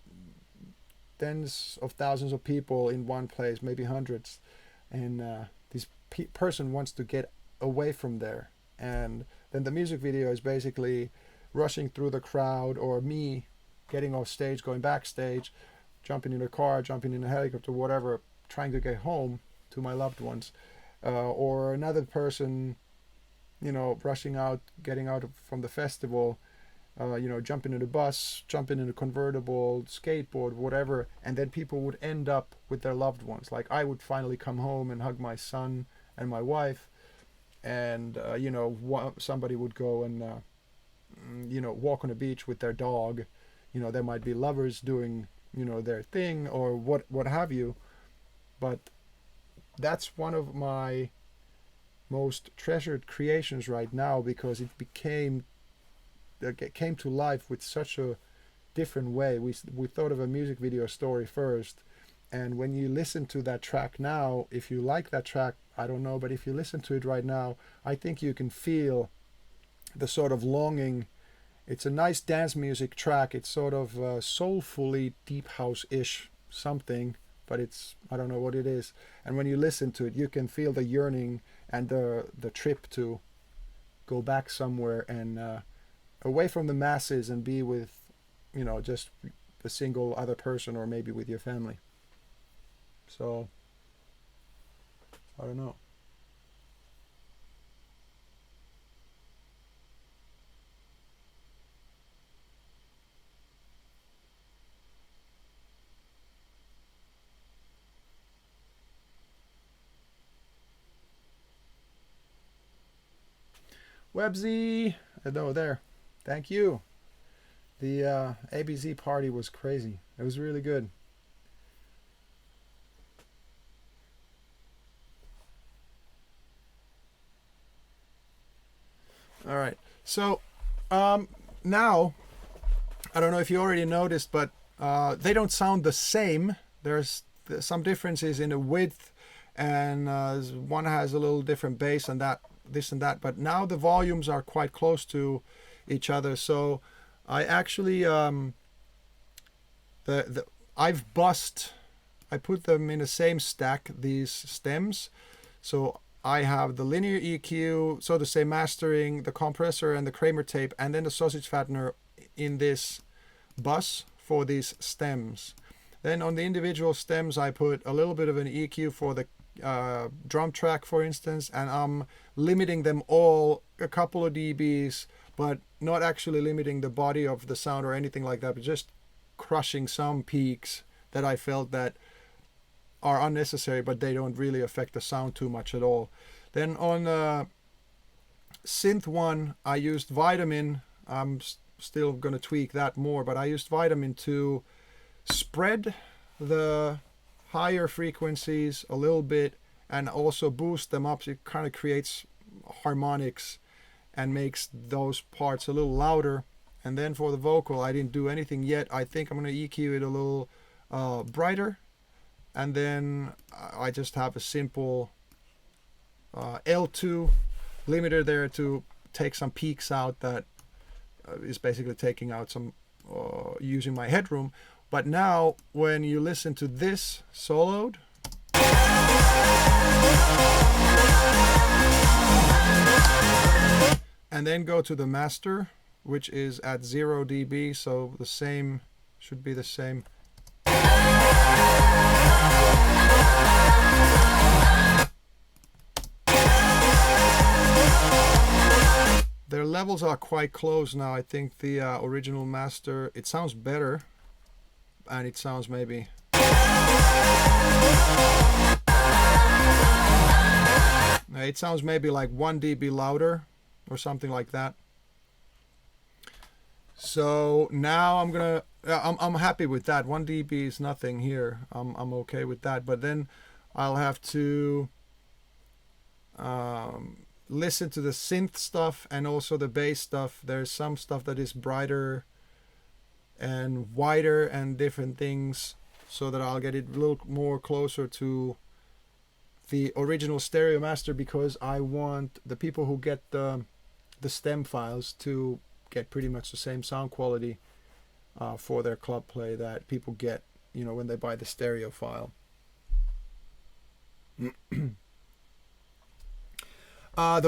tens of thousands of people in one place, maybe hundreds, and this person wants to get away from there, and then the music video is basically rushing through the crowd, or me getting off stage, going backstage, jumping in a car, jumping in a helicopter, whatever, trying to get home to my loved ones, or another person, you know, rushing out, getting out from the festival, you know, jumping in a bus, jumping in a convertible, skateboard, whatever, and then people would end up with their loved ones. Like I would finally come home and hug my son and my wife, and you know, somebody would go and you know, walk on a beach with their dog. You know, there might be lovers doing, you know, their thing, or what have you. But that's one of my most treasured creations right now, because it came to life with such a different way. We thought of a music video story first, and when you listen to that track now, if you like that track, I don't know, but if you listen to it right now, I think you can feel the sort of longing. It's a nice dance music track. It's sort of soulfully deep house-ish something, but it's, I don't know what it is. And when you listen to it, you can feel the yearning and the trip to go back somewhere and away from the masses and be with, you know, just a single other person, or maybe with your family. So I don't know. Webzy, no, there. Thank you. The ABZ party was crazy. It was really good. All right. So now, I don't know if you already noticed, but they don't sound the same. There's some differences in the width, and one has a little different bass and that, this and that. But now the volumes are quite close to each other. So I actually I've bussed. I put them in the same stack, these stems. So I have the linear EQ, so to say, mastering, the compressor and the Kramer tape, and then the sausage fattener in this bus for these stems. Then on the individual stems, I put a little bit of an EQ for the drum track, for instance, and I'm limiting them all a couple of dBs, but not actually limiting the body of the sound or anything like that, but just crushing some peaks that I felt that are unnecessary, but they don't really affect the sound too much at all. Then on synth one, I used Vitamin. I'm still going to tweak that more, but I used Vitamin to spread the higher frequencies a little bit and also boost them up. So it kind of creates harmonics and makes those parts a little louder. And then for the vocal, I didn't do anything yet. I think I'm going to EQ it a little brighter. And then I just have a simple L2 limiter there to take some peaks out that is basically taking out some using my headroom. But now when you listen to this soloed, and then go to the master, which is at 0 dB, so the same should be the same. Their levels are quite close now. I think the original master, it sounds better, and it sounds maybe it sounds maybe like 1 dB louder or something like that. So now I'm happy with that. 1 dB is nothing here. I'm okay with that. But then I'll have to listen to the synth stuff and also the bass stuff. There's some stuff that is brighter and wider and different things, so that I'll get it a little more closer to the original stereo master, because I want the people who get the stem files to get pretty much the same sound quality for their club play that people get, you know, when they buy the stereo file. The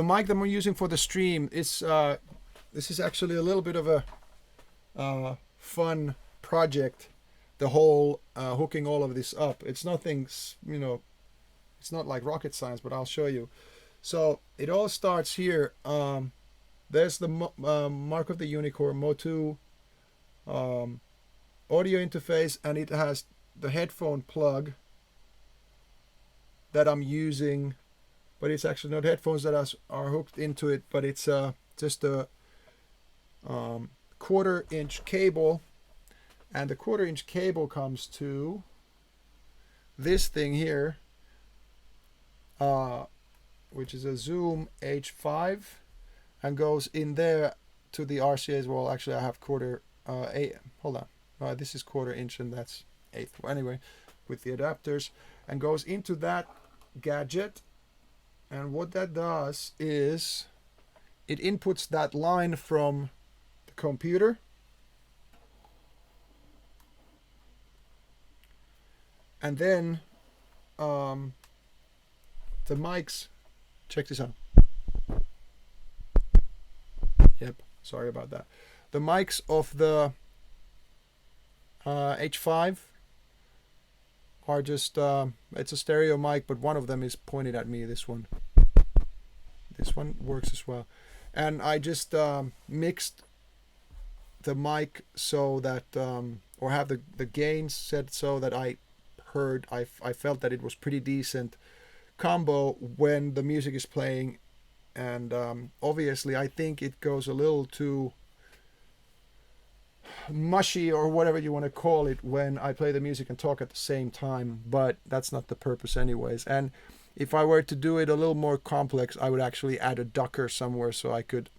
mic that I'm using for the stream is this is actually a little bit of a fun project. The whole hooking all of this up. It's nothing, you know, it's not like rocket science, but I'll show you. So it all starts here. There's the Mark of the Unicorn Mo2 audio interface, and it has the headphone plug that I'm using, but it's actually not headphones that are hooked into it, but it's just a 1/4 inch cable, and the 1/4 inch cable comes to this thing here, which is a Zoom H5, and goes in there to the RCA as well. Actually, I have hold on, this is 1/4 inch and that's 1/8. Anyway, with the adapters, and goes into that gadget. And what that does is it inputs that line from the computer, and then the mics, check this out. Yep, sorry about that. The mics of the H5 are just it's a stereo mic, but one of them is pointed at me. This one works as well, and I just mixed the mic so that or have the gains set so that I felt that it was pretty decent combo when the music is playing. And obviously I think it goes a little too mushy, or whatever you want to call it, when I play the music and talk at the same time, but that's not the purpose anyways. And if I were to do it a little more complex, I would actually add a ducker somewhere, so I could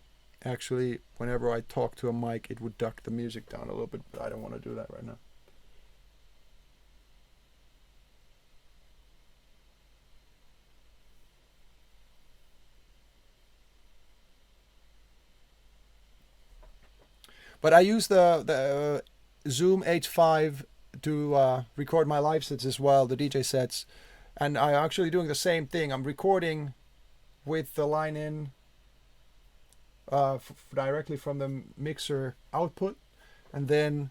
actually, whenever I talk to a mic, it would duck the music down a little bit, but I don't want to do that right now. But I use the Zoom H5 to record my live sets as well, the DJ sets. And I'm actually doing the same thing. I'm recording with the line in directly from the mixer output, and then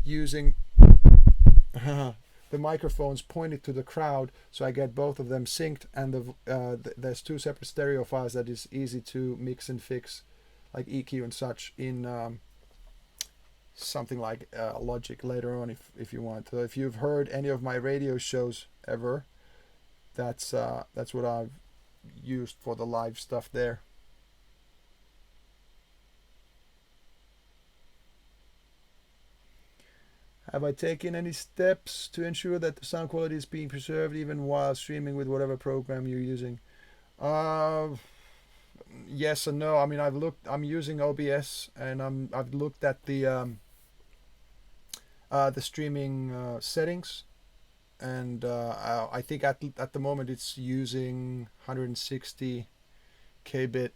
using the microphones pointed to the crowd, so I get both of them synced, and there's 2 separate stereo files that is easy to mix and fix like EQ and such in something like Logic later on if you want. So if you've heard any of my radio shows ever, that's what I've used for the live stuff there. Have I taken any steps to ensure that the sound quality is being preserved even while streaming with whatever program you're using? Yes and no. I mean, I'm using OBS, and I've looked at the streaming settings, and I think at the moment it's using 160 kbit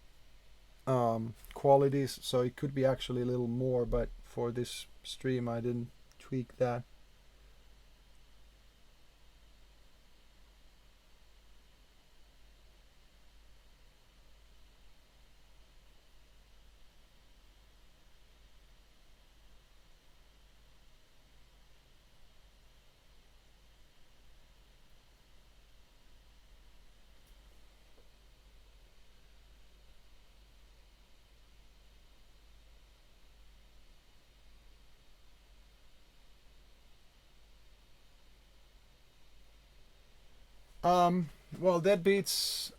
qualities, so it could be actually a little more, but for this stream I didn't tweak that. Well, that beats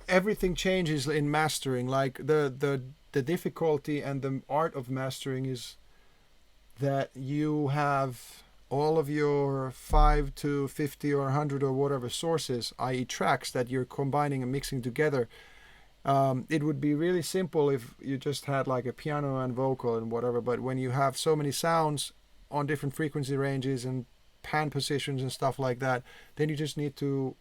everything changes in mastering. Like the difficulty and the art of mastering is that you have all of your 5 to 50 or 100 or whatever sources, i.e. tracks that you're combining and mixing together. It would be really simple if you just had like a piano and vocal and whatever, but when you have so many sounds on different frequency ranges and pan positions and stuff like that, then you just need to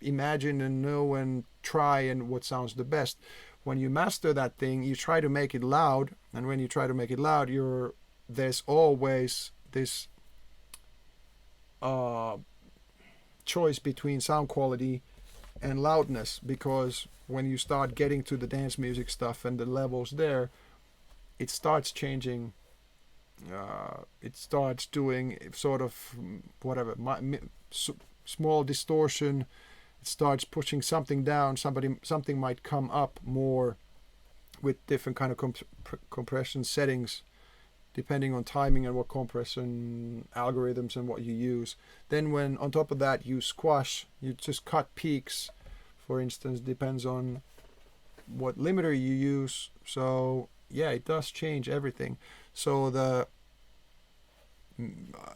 imagine and know and try and what sounds the best. When you master that thing, you try to make it loud, and when you try to make it loud, there's always this choice between sound quality and loudness, because when you start getting to the dance music stuff and the levels there, it starts changing. It starts doing sort of whatever small distortion. It starts pushing something down. Something might come up more with different kind of compression settings, depending on timing and what compression algorithms and what you use. Then when on top of that you squash, you just cut peaks, for instance, depends on what limiter you use. So yeah, it does change everything. So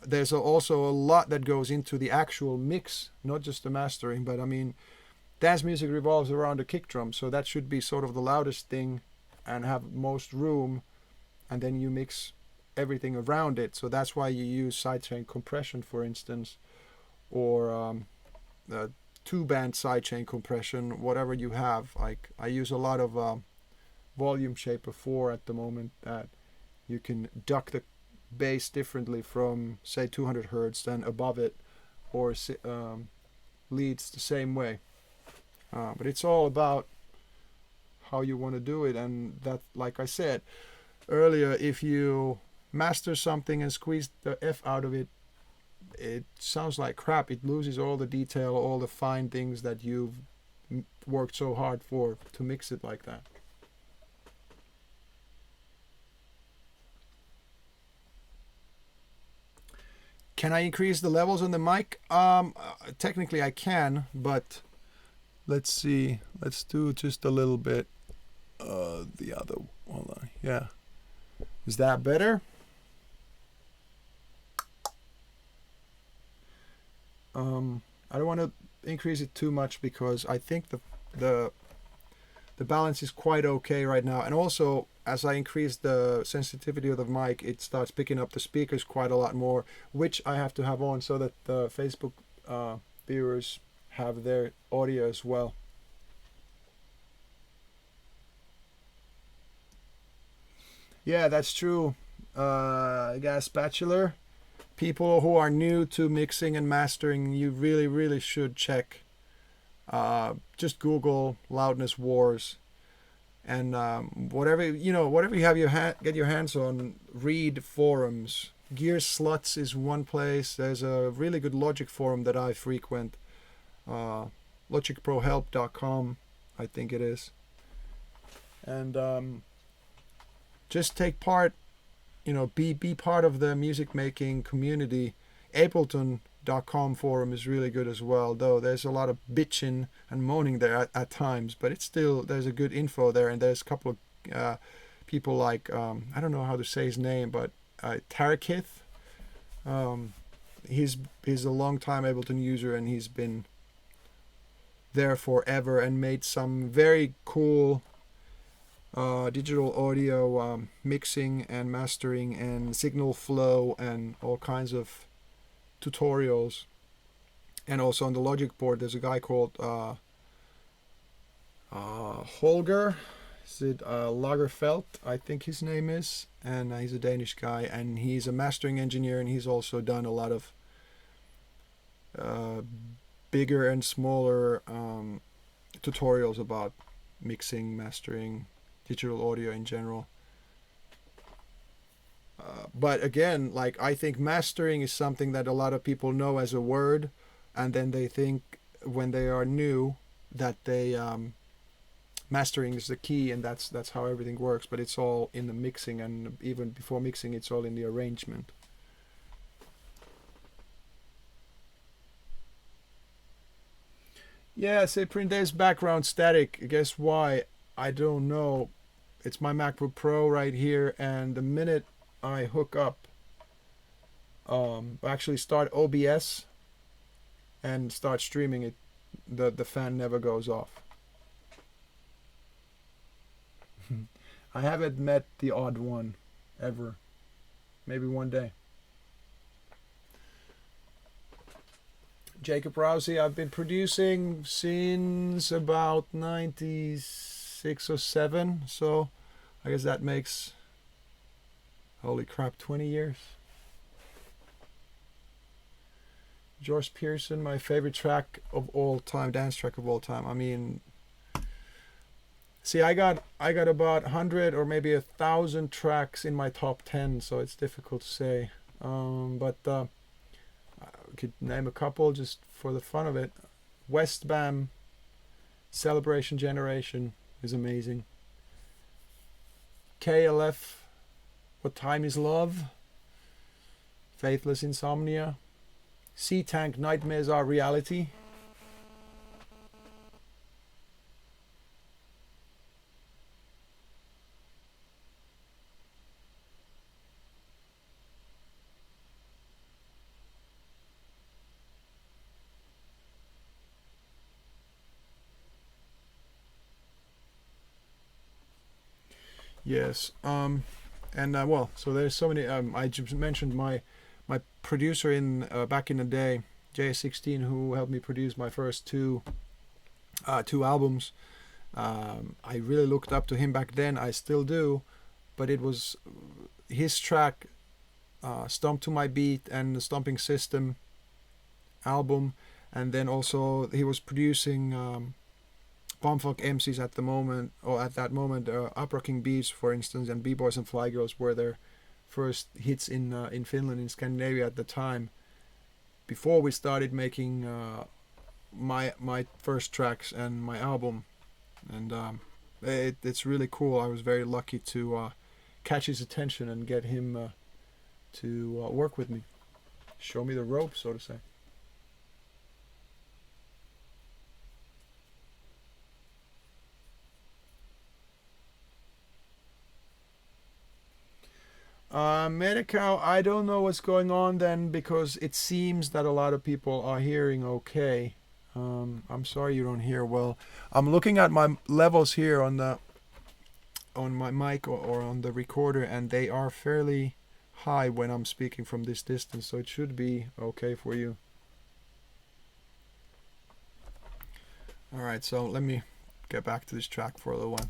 there's also a lot that goes into the actual mix, not just the mastering. But I mean, dance music revolves around a kick drum, so that should be sort of the loudest thing and have most room, and then you mix everything around it. So that's why you use sidechain compression, for instance, or two-band sidechain compression, whatever you have. Like I use a lot of volume shaper 4 at the moment, that you can duck the bass differently from say 200 hertz than above it, or leads the same way. But it's all about how you want to do it, and that, like I said earlier, if you master something and squeeze the F out of it, it sounds like crap. It loses all the detail, all the fine things that you've worked so hard for to mix it like that. Can I increase the levels on the mic? Technically I can, but let's see. Let's do just a little bit. The other, hold on. Yeah. Is that better? I don't want to increase it too much because I think the balance is quite okay right now. And also, as I increase the sensitivity of the mic, it starts picking up the speakers quite a lot more, which I have to have on so that the Facebook viewers have their audio as well. Yeah, that's true. Gas Bachelor. People who are new to mixing and mastering, you really should check. Just Google loudness wars, and whatever you have get your hands on. Read forums. Gear Sluts is one place. There's a really good Logic forum that I frequent. logicprohelp.com, I think it is. and just take part. Be part of the music making community. Ableton.com forum is really good as well, though there's a lot of bitching and moaning there at times, but it's still, there's a good info there, and there's a couple of people like I don't know how to say his name, but Tarakith. He's a long time Ableton user, and he's been there forever and made some very cool digital audio mixing and mastering and signal flow and all kinds of tutorials. And also on the Logic board there's a guy called Holger. Is it Lagerfeld, I think his name is, and he's a Danish guy, and he's a mastering engineer, and he's also done a lot of bigger and smaller tutorials about mixing, mastering, digital audio in general. But again, like, I think mastering is something that a lot of people know as a word, and then they think when they are new that they mastering is the key, and that's how everything works, but it's all in the mixing, and even before mixing it's all in the arrangement. Yeah, say print there's background static. Guess why? I don't know. It's my MacBook Pro right here, and the minute I hook up actually start OBS and start streaming it, the fan never goes off. I haven't met the odd one ever. Maybe one day. Jacob Rousey, I've been producing since about 96 or 7, so I guess that makes, holy crap, 20 years. George Pearson, my favorite track of all time, dance track of all time. I mean, see, I got about 100 or maybe 1,000 tracks in my top 10, so it's difficult to say. But I could name a couple just for the fun of it. Westbam, Celebration Generation is amazing. KLF, What Time Is Love. Faithless Insomnia. Sea Tank, Nightmares Are Reality. Yes, and well, so there's so many. I just mentioned my producer in back in the day, JS16, who helped me produce my first two albums. I really looked up to him back then. I still do, but it was his track, "Stomp to My Beat" and the Stomping System album, and then also he was producing Bombfunk MCs at the moment, or at that moment, Uprocking Beats, for instance, and B-Boys and Fly Girls were their first hits in Finland, in Scandinavia at the time. Before we started making my first tracks and my album, and it's really cool. I was very lucky to catch his attention and get him to work with me, show me the ropes, so to say. Medical, I don't know what's going on then, because it seems that a lot of people are hearing okay. I'm sorry you don't hear well. I'm looking at my levels here on my mic or on the recorder, and they are fairly high when I'm speaking from this distance, so it should be okay for you. Alright, so let me get back to this track for a little while.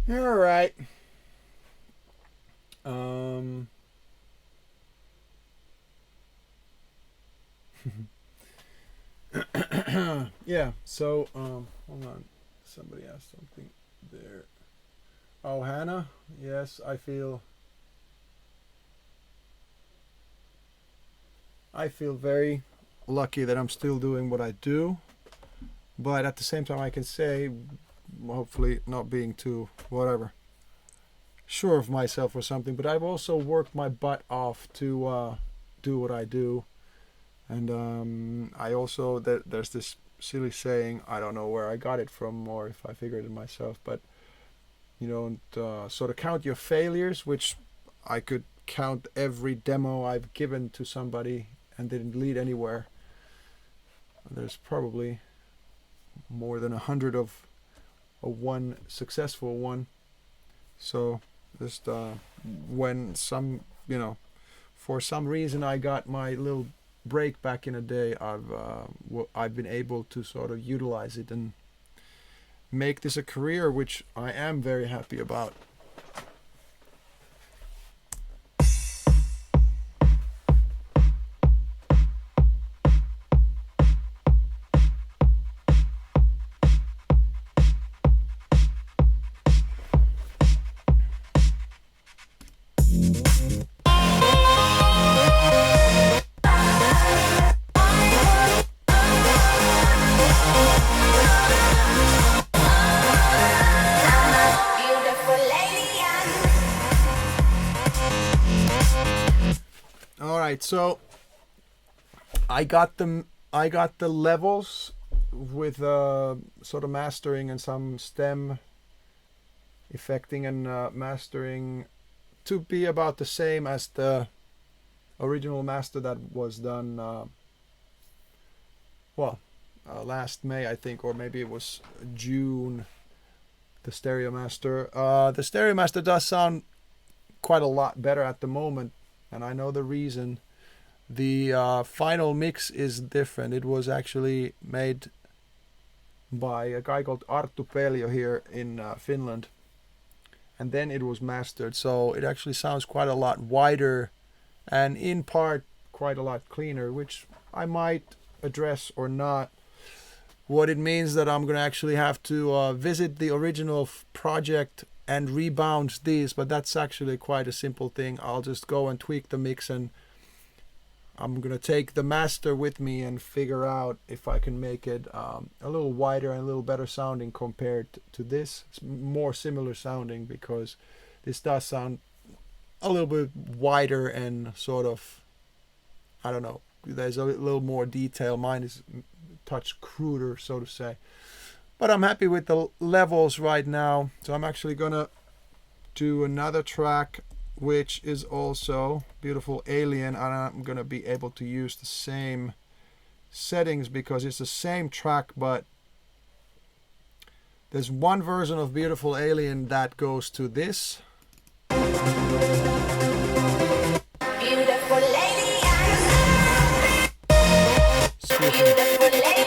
All right. Yeah. So, hold on. Somebody asked something there. Oh, Hannah. Yes, I feel very lucky that I'm still doing what I do, but at the same time, I can say, hopefully, not being too whatever sure of myself or something. But I've also worked my butt off to do what I do, and I also there's this silly saying, I don't know where I got it from or if I figured it myself, but you don't sort of count your failures, which I could count every demo I've given to somebody and didn't lead anywhere. There's probably more than 100 of a one successful one. So just when for some reason I got my little break back in a day, I've been able to sort of utilize it and make this a career, which I am very happy about. right, so I got them. I got the levels with sort of mastering and some stem effecting and mastering to be about the same as the original master that was done. Last May I think, or maybe it was June. The Stereo Master. The Stereo Master does sound quite a lot better at the moment, and I know the reason. The final mix is different. It was actually made by a guy called Arttu Pelio here in Finland, and then it was mastered, so it actually sounds quite a lot wider and in part quite a lot cleaner, which I might address or not. What it means that I'm going to actually have to visit the original project and rebound these, but that's actually quite a simple thing. I'll just go and tweak the mix, and I'm going to take the master with me and figure out if I can make it a little wider and a little better sounding compared to this. It's more similar sounding because this does sound a little bit wider and sort of, I don't know, there's a little more detail. Mine is touch cruder, so to say. But I'm happy with the levels right now. So I'm actually gonna do another track which is also Beautiful Alien, and I'm gonna be able to use the same settings because it's the same track, but there's one version of Beautiful Alien that goes to this. Beautiful lady, Excuse me. beautiful lady,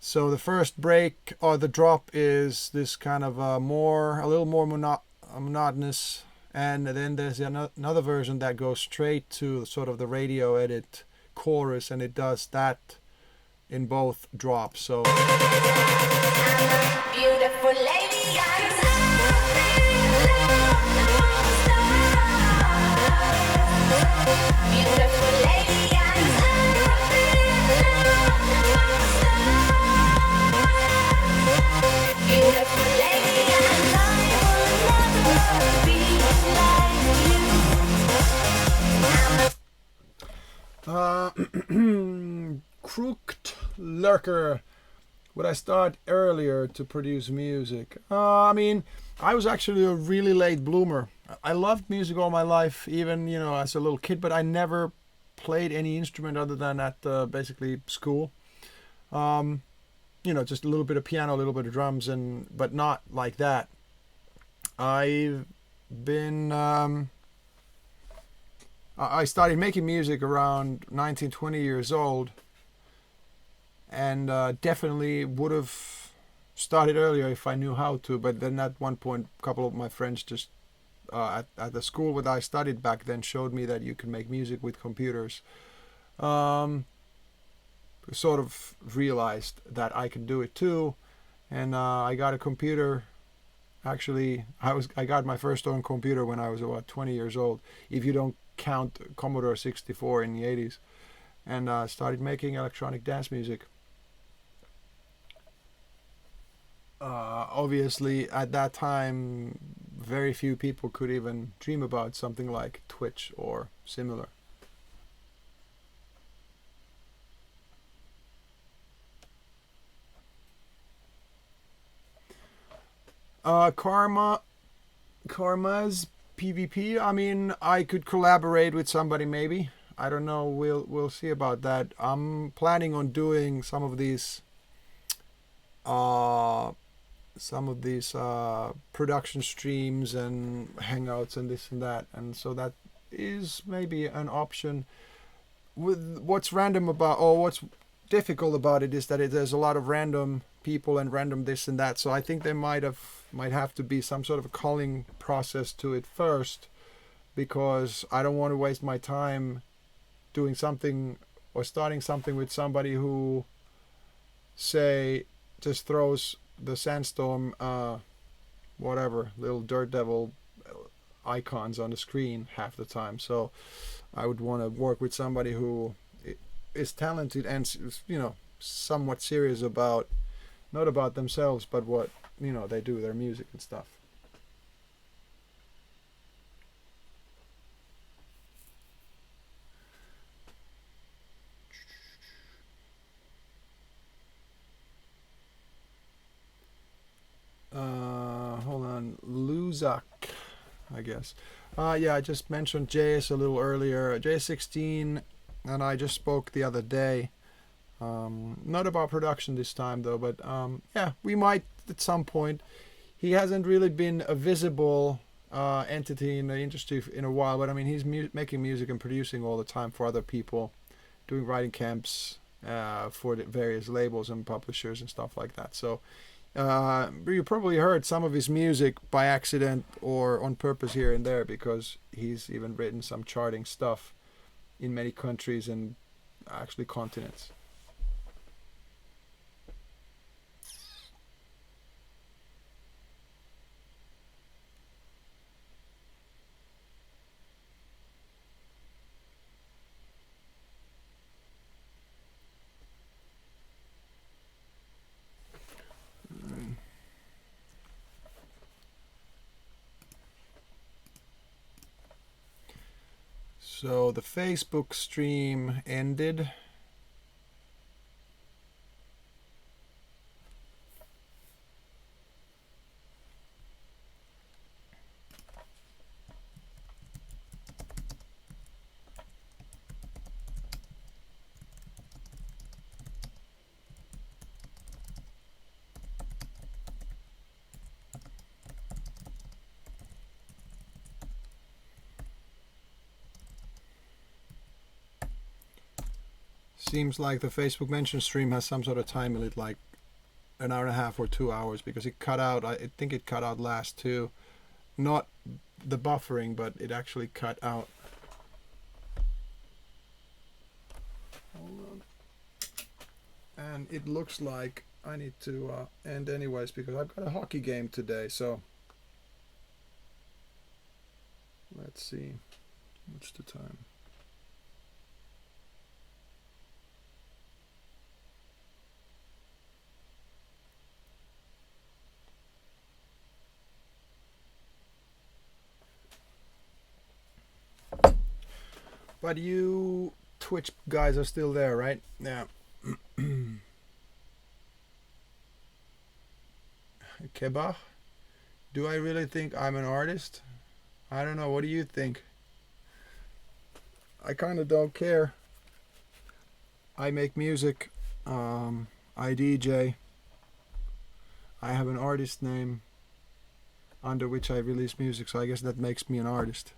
So the first break or the drop is this kind of a little more monotonous, and then there's another version that goes straight to sort of the radio edit chorus, and it does that in both drops. So beautiful lady, beautiful lady, beautiful lady, and I will never be like you. Crooked Lurker. Would I start earlier to produce music? I mean, I was actually a really late bloomer. I loved music all my life, even, you know, as a little kid, but I never played any instrument other than at basically school. You know, just a little bit of piano, a little bit of drums, but not like that. I've been I started making music around 19, 20 years old, and definitely would have started earlier if I knew how to. But then at one point, a couple of my friends just at the school where I studied back then showed me that you can make music with computers. Sort of realized that I can do it too, and I got a computer. Actually, I got my first own computer when I was about 20 years old, if you don't count Commodore 64 in the 80s, and started making electronic dance music. Obviously, at that time, very few people could even dream about something like Twitch or similar. Karma's PvP. I mean, I could collaborate with somebody maybe. I don't know. We'll see about that. I'm planning on doing some of these production streams and hangouts and this and that, and so that is maybe an option. With what's difficult about it is that there's a lot of random people and random this and that, so I think there might have to be some sort of a calling process to it first, because I don't want to waste my time doing something or starting something with somebody who, say, just throws the Sandstorm whatever little Dirt Devil icons on the screen half the time. So I would want to work with somebody who is talented and, you know, somewhat serious about, not about themselves, but what, they do, their music and stuff. Hold on, Luzak, I guess. Yeah, I just mentioned JS a little earlier. JS16, and I just spoke the other day. Not about production this time though, but yeah, we might at some point. He hasn't really been a visible entity in the industry in a while, but I mean, he's making music and producing all the time for other people, doing writing camps for the various labels and publishers and stuff like that. So you probably heard some of his music by accident or on purpose here and there, because he's even written some charting stuff in many countries and actually continents. So the Facebook stream ended. Seems like the Facebook mention stream has some sort of time limit, like an hour and a half or 2 hours, because it cut out. I think it cut out last two, not the buffering, but it actually cut out. Hold on. And it looks like I need to end anyways, because I've got a hockey game today. So let's see, what's the time? But you Twitch guys are still there, right? Yeah. Kebach, do I really think I'm an artist? I don't know. What do you think? I kind of don't care. I make music. I DJ. I have an artist name under which I release music, so I guess that makes me an artist.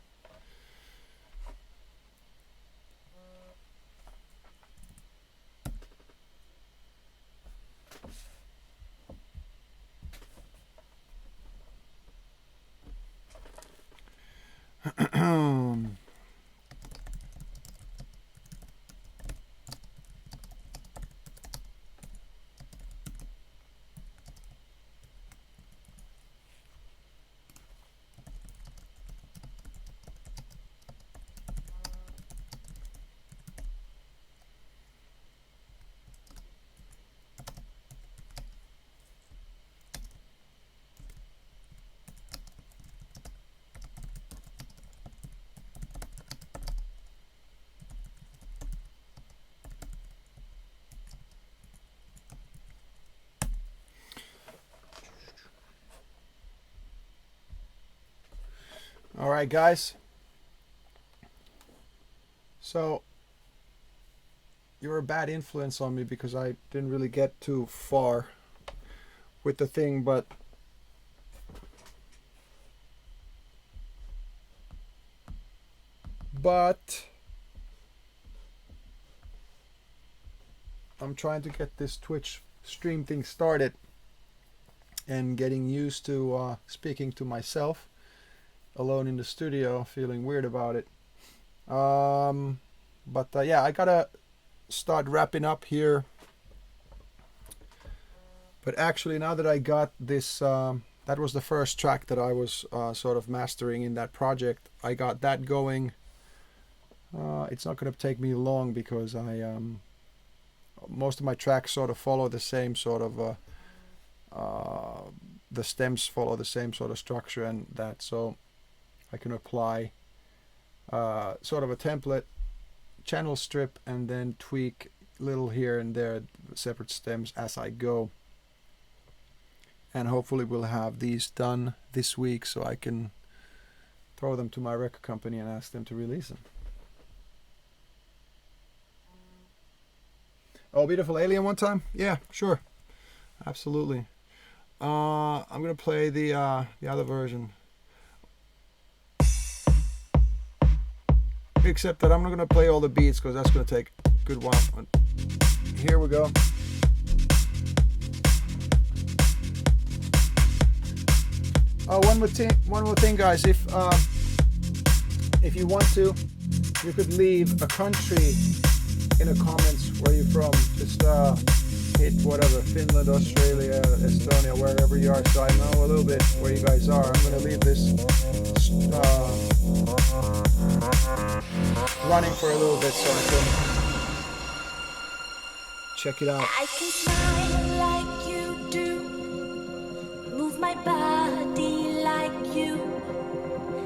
All right, guys. So you're a bad influence on me because I didn't really get too far with the thing, but I'm trying to get this Twitch stream thing started and getting used to speaking to myself alone in the studio, feeling weird about it. But yeah, I gotta start wrapping up here. But actually, now that I got this, that was the first track that I was sort of mastering in that project. I got that going. It's not gonna take me long because most of my tracks sort of follow the same sort of the stems follow the same sort of structure and that, so I can apply sort of a template channel strip and then tweak little here and there separate stems as I go, and hopefully we'll have these done this week so I can throw them to my record company and ask them to release them. Oh, Beautiful Alien one time? Yeah, sure. Absolutely. I'm gonna play the other version. Except that I'm not gonna play all the beats because that's gonna take a good while. Here we go. Oh, one more thing, guys. If you want to, you could leave a country in the comments where you're from. Just hit whatever, Finland, Australia, Estonia, wherever you are, so I know a little bit where you guys are. I'm gonna leave this running for a little bit so I can check it out. I can smile like you do, move my body like you.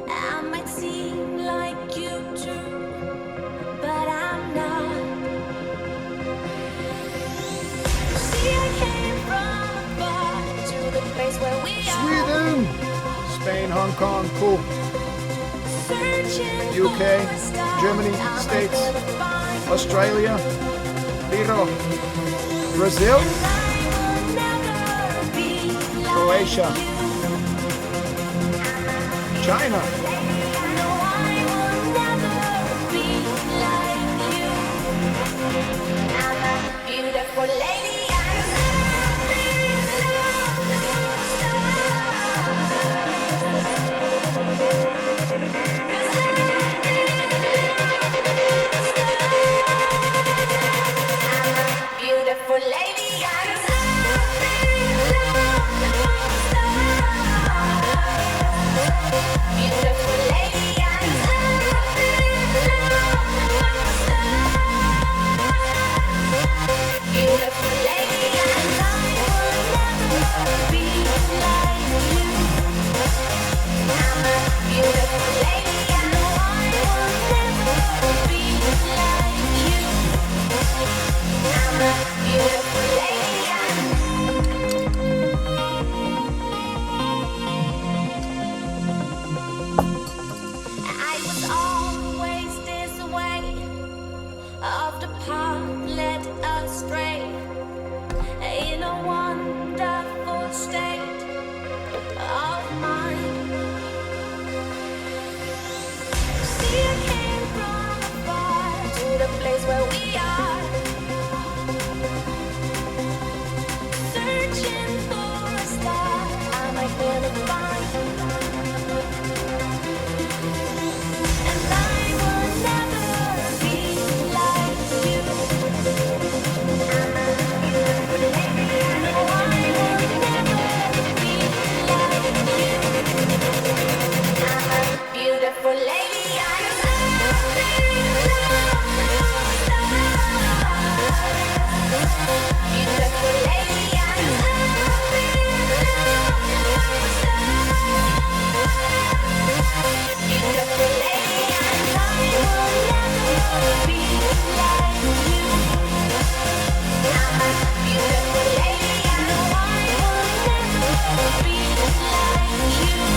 I might seem like you too, but I'm not. You see, I came from afar to the place where we Sweden, Spain, Hong Kong, cool. UK, Germany, States, Australia, Biro, Brazil, Croatia, China, beautiful lady. Beautiful lady, beautiful lady, beautiful lady, and I will never be like you. I'm a beautiful lady, and no, I will never be like you. I'm a beautiful lady, I was always this way, of the path led astray, in a wonderful state of mind. See, I came from afar to the place where we are, searching for a star I might never find. And I will never be like you. I'm a beautiful lady. No, I will never be like you. I'm a beautiful lady. I'm a beautiful lady. Beautiful lady, and I will never be like you. I'm a beautiful lady, and no, I will never be like you.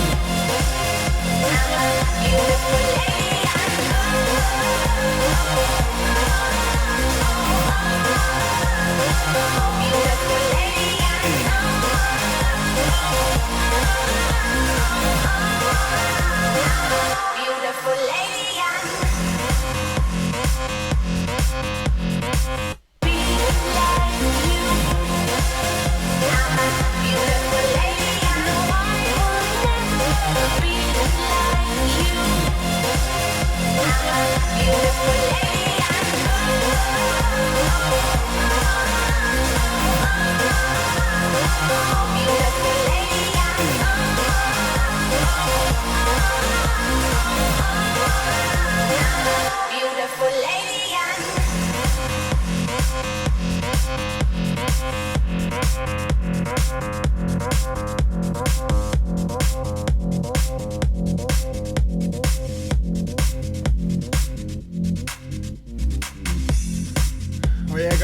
I'm a beautiful lady, and beautiful lady, beautiful lady, be like you. I'm a beautiful lady, and no, I will never be like you. I'm a beautiful lady, beautiful lady, beautiful lady,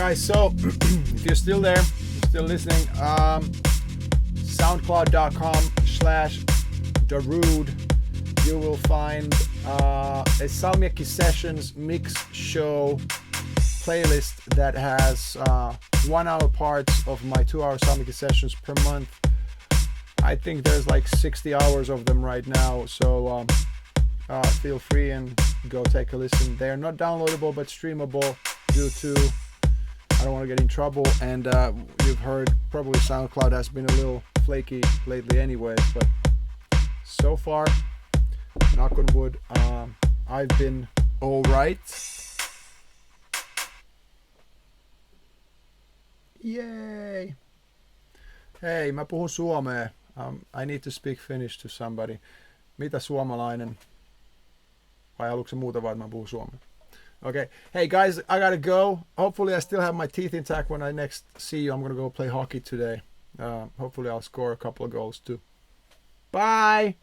guys, so if you're still there, you're still listening, soundcloud.com/Darude, you will find a Salmiakki Sessions mix show playlist that has 1 hour parts of my 2 hour Salmiakki Sessions per month. I think there's like 60 hours of them right now, so feel free and go take a listen. They are not downloadable but streamable due to I don't want to get in trouble, and you've heard probably SoundCloud has been a little flaky lately anyways, but so far, knock on wood, I've been alright. Yay! Hei, mä puhun suomea. I need to speak Finnish to somebody. Mitä suomalainen? Vai haluatko muuta vaan, että mä puhun suomea? Okay. Hey guys, I gotta go. Hopefully I still have my teeth intact when I next see you. I'm gonna go play hockey today. Hopefully I'll score a couple of goals too. Bye!